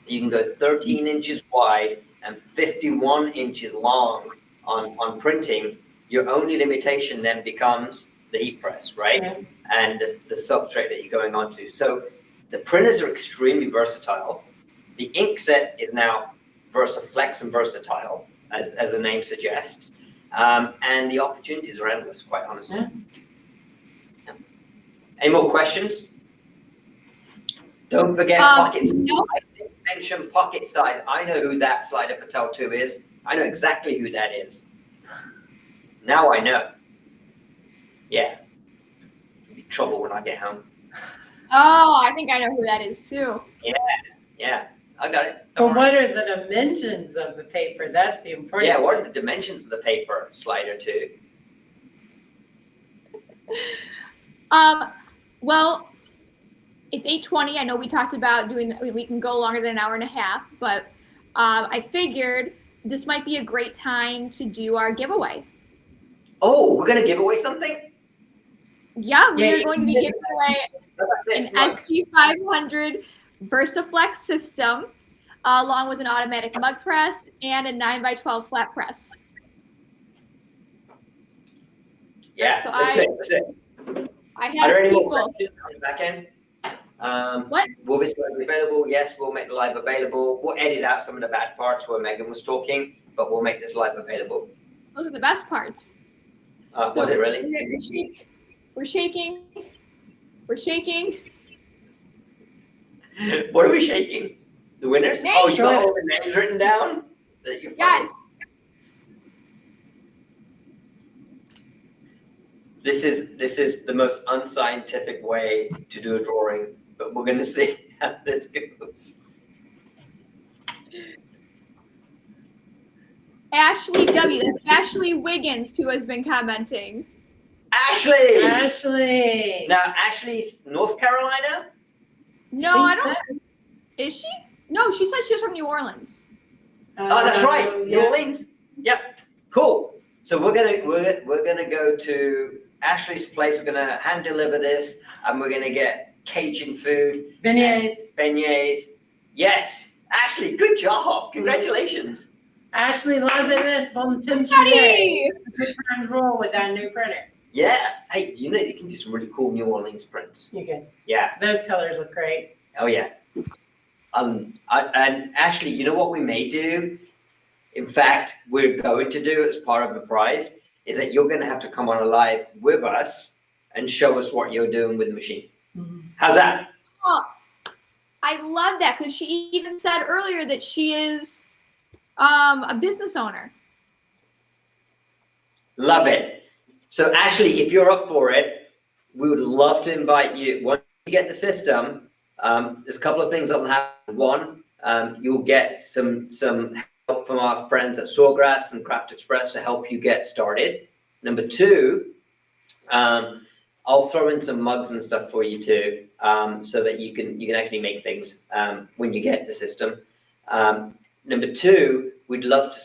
you can go 13 inches wide and 51 inches long on printing. Your only limitation then becomes the heat press, right? Yeah. And the substrate that you're going onto. So the printers are extremely versatile. The ink set is now VersaFlex and versatile, as the name suggests. And the opportunities are endless, quite honestly. Yeah. Any more questions? Don't forget pockets. No. I didn't mention pocket size. I know who that Slider Patel 2 is. I know exactly who that is. Now I know. Yeah. It'll be trouble when I get home. Oh, I think I know who that is too. Yeah. I got it. But what are the dimensions of the paper? That's the important. Yeah, what are the dimensions of the paper, Slider 2? Well, It's 8:20. I know we talked about we can go longer than an hour and a half, but I figured this might be a great time to do our giveaway. Oh, we're gonna give away something? Yeah, we Yeah, are going to be giving away This an mug. SG500 VersaFlex system, along with an automatic mug press and a 9x12 flat press. Yeah, So let's do it. Let's do it. I Are there have any more people. questions on the back end? What? Will this be available? Yes, we'll make the live available. We'll edit out some of the bad parts where Megan was talking, but we'll make this live available. Those are the best parts. Was it really? We're shaking. We're shaking. What are we shaking? The winners? Names. Oh, you got all the names written down? That you're Yes. This is the most unscientific way to do a drawing, but we're gonna see how this goes. Ashley W. That's Ashley Wiggins who has been commenting. Ashley! Ashley. Now, Ashley's North Carolina? No, I don't. Is she? No, she said she was from New Orleans. Oh, that's right, New Yeah. Orleans. Yep, cool. So we're gonna go to Ashley's place. We're gonna hand deliver this, and we're gonna get Cajun food, beignets. Yes, Ashley, good job. Congratulations. Ashley loves this from Tim Daddy! Good times roll with that new printer. Yeah. Hey, you know you can do some really cool New Orleans prints. You can. Yeah. Those colors look great. Oh yeah. And Ashley, you know what we may do? In fact, we're going to do as part of the prize is that you're going to have to come on a live with us and show us what you're doing with the machine. Mm-hmm. How's that? Oh, I love that because she even said earlier that she is a business owner. Love it. So Ashley, if you're up for it, we would love to invite you. Once you get the system, there's a couple of things that will happen. One, you'll get some help from our friends at Sawgrass and Craft Express to help you get started. Number two, I'll throw in some mugs and stuff for you too, so that you can actually make things when you get the system. Number two, we'd love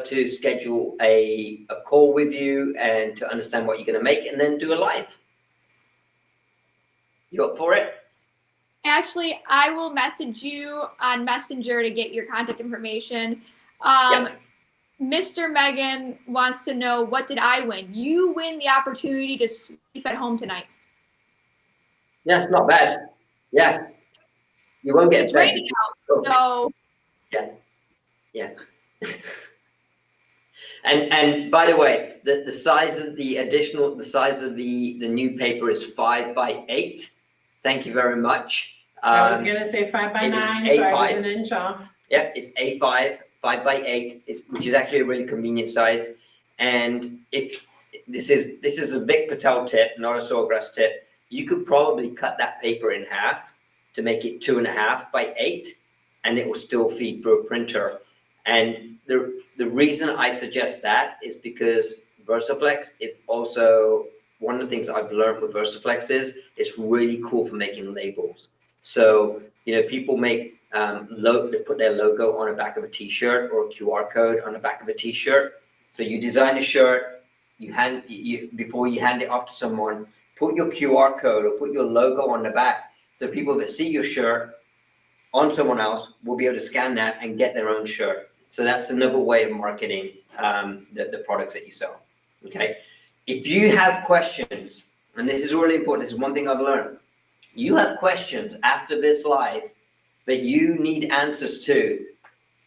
to schedule a call with you and to understand what you're going to make, and then do a live. You up for it? Ashley, I will message you on Messenger to get your contact information. Yep. Mr. Megan wants to know, what did I win? You win the opportunity to sleep at home tonight. Yeah, it's not bad. Yeah, you won't get It's fed. raining out, so Yeah. And by the way, the size of the new paper is 5 by 8. Thank you very much. I was gonna say 5 by it is 9, so I was A5. an inch off. Yeah, it's A5, 5 by 8, which is actually a really convenient size. And if this is a Vic Patel tip, not a Sawgrass tip, you could probably cut that paper in half to make it 2.5 by 8, and it will still feed through a printer. And the reason I suggest that is because VersaFlex is also one of the things I've learned with VersaFlex is it's really cool for making labels. So, people make they put their logo on the back of a t-shirt or a QR code on the back of a t-shirt. So you design a shirt, before you hand it off to someone, put your QR code or put your logo on the back. So people that see your shirt on someone else will be able to scan that and get their own shirt. So that's another way of marketing the products that you sell. Okay. If you have questions, and this is really important, this is one thing I've learned. You have questions after this live that you need answers to,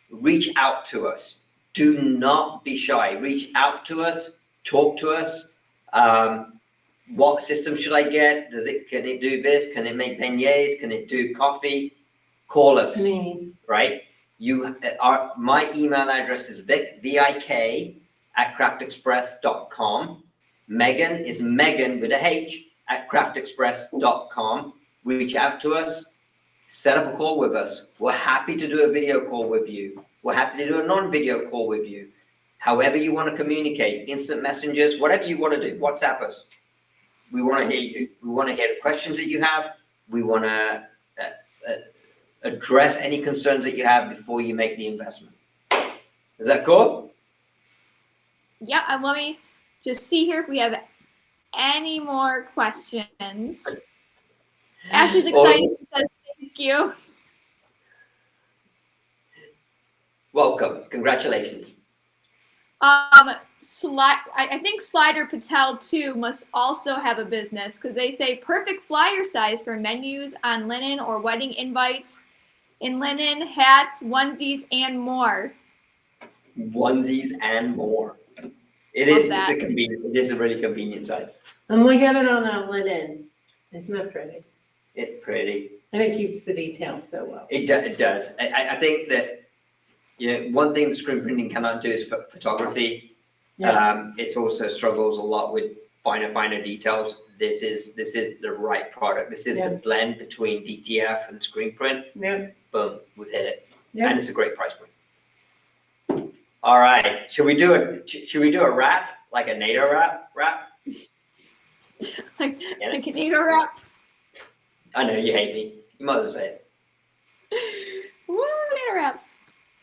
reach out to us. Do not be shy. Reach out to us, talk to us. What system should I get? Can it do this? Can it make beignets? Can it do coffee? Call us, Please. right? My email address is vic@craftexpress.com. Megan is Megan with a H @craftexpress.com. Reach out to us, set up a call with us. We're happy to do a video call with you. We're happy to do a non-video call with you. However you want to communicate, instant messengers, whatever you want to do, WhatsApp us. We want to hear you. We want to hear the questions that you have. we want to address any concerns that you have before you make the investment. Is that cool? Yeah, and let me just see here if we have any more questions. Ashley's excited. She says thank you. Welcome. Congratulations. I think Slider Patel too must also have a business because they say perfect flyer size for menus on linen or wedding invites in linen, hats, onesies, and more. Onesies and more. It Love is. that. It is a really convenient size. And look at it on that linen. Isn't that pretty? It's pretty. And it keeps the details so well. It does. I think that, one thing that screen printing cannot do is photography. Yeah. It also struggles a lot with finer details. This is the right product. This is the blend between DTF and screen print. Yeah. Boom, we've hit it. Yeah. And it's a great price point. All right, should we do a wrap, like a NATO wrap? Like a NATO wrap. I know you hate me. You might as well say it. Woo, NATO wrap.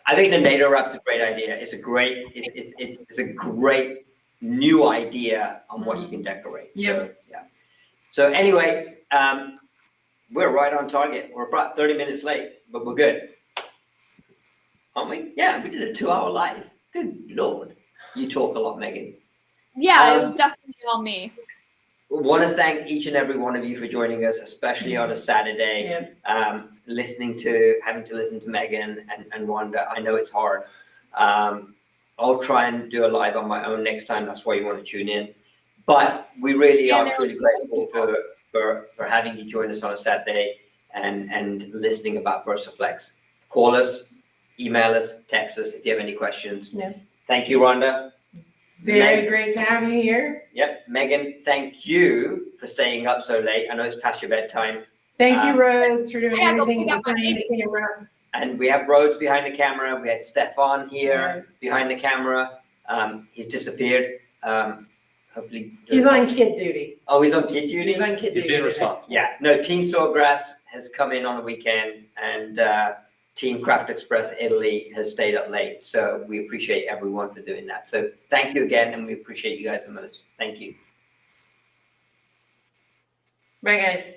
I think the NATO wrap's a great idea. It's a great new idea on what you can decorate. So yeah. So anyway, we're right on target. We're about 30 minutes late, but we're good. Aren't we? Yeah, we did a 2-hour live. Good Lord. You talk a lot, Megan. Yeah, it was definitely all me. We want to thank each and every one of you for joining us, especially on a Saturday, having to listen to Megan and Rhonda. I know it's hard. I'll try and do a live on my own next time. That's why you want to tune in. But we really are truly grateful for having you join us on a Saturday and listening about VersaFlex. Call us, email us, text us if you have any questions. Yeah. Thank you, Rhonda. Very great to have you here. Yep. Megan, thank you for staying up so late. I know it's past your bedtime. Thank you, Rhodes, for doing everything go pick up my behind the camera. And we have Rhodes behind the camera. We had Stefan here behind the camera. He's disappeared. Hopefully. He's on kid duty. Oh, he's on kid duty? He's on kid duty. He's being responsible. Yeah. No, Team Sawgrass has come in on the weekend and Team Craft Express Italy has stayed up late. So we appreciate everyone for doing that. So thank you again, and we appreciate you guys the most. Thank you. Bye, guys.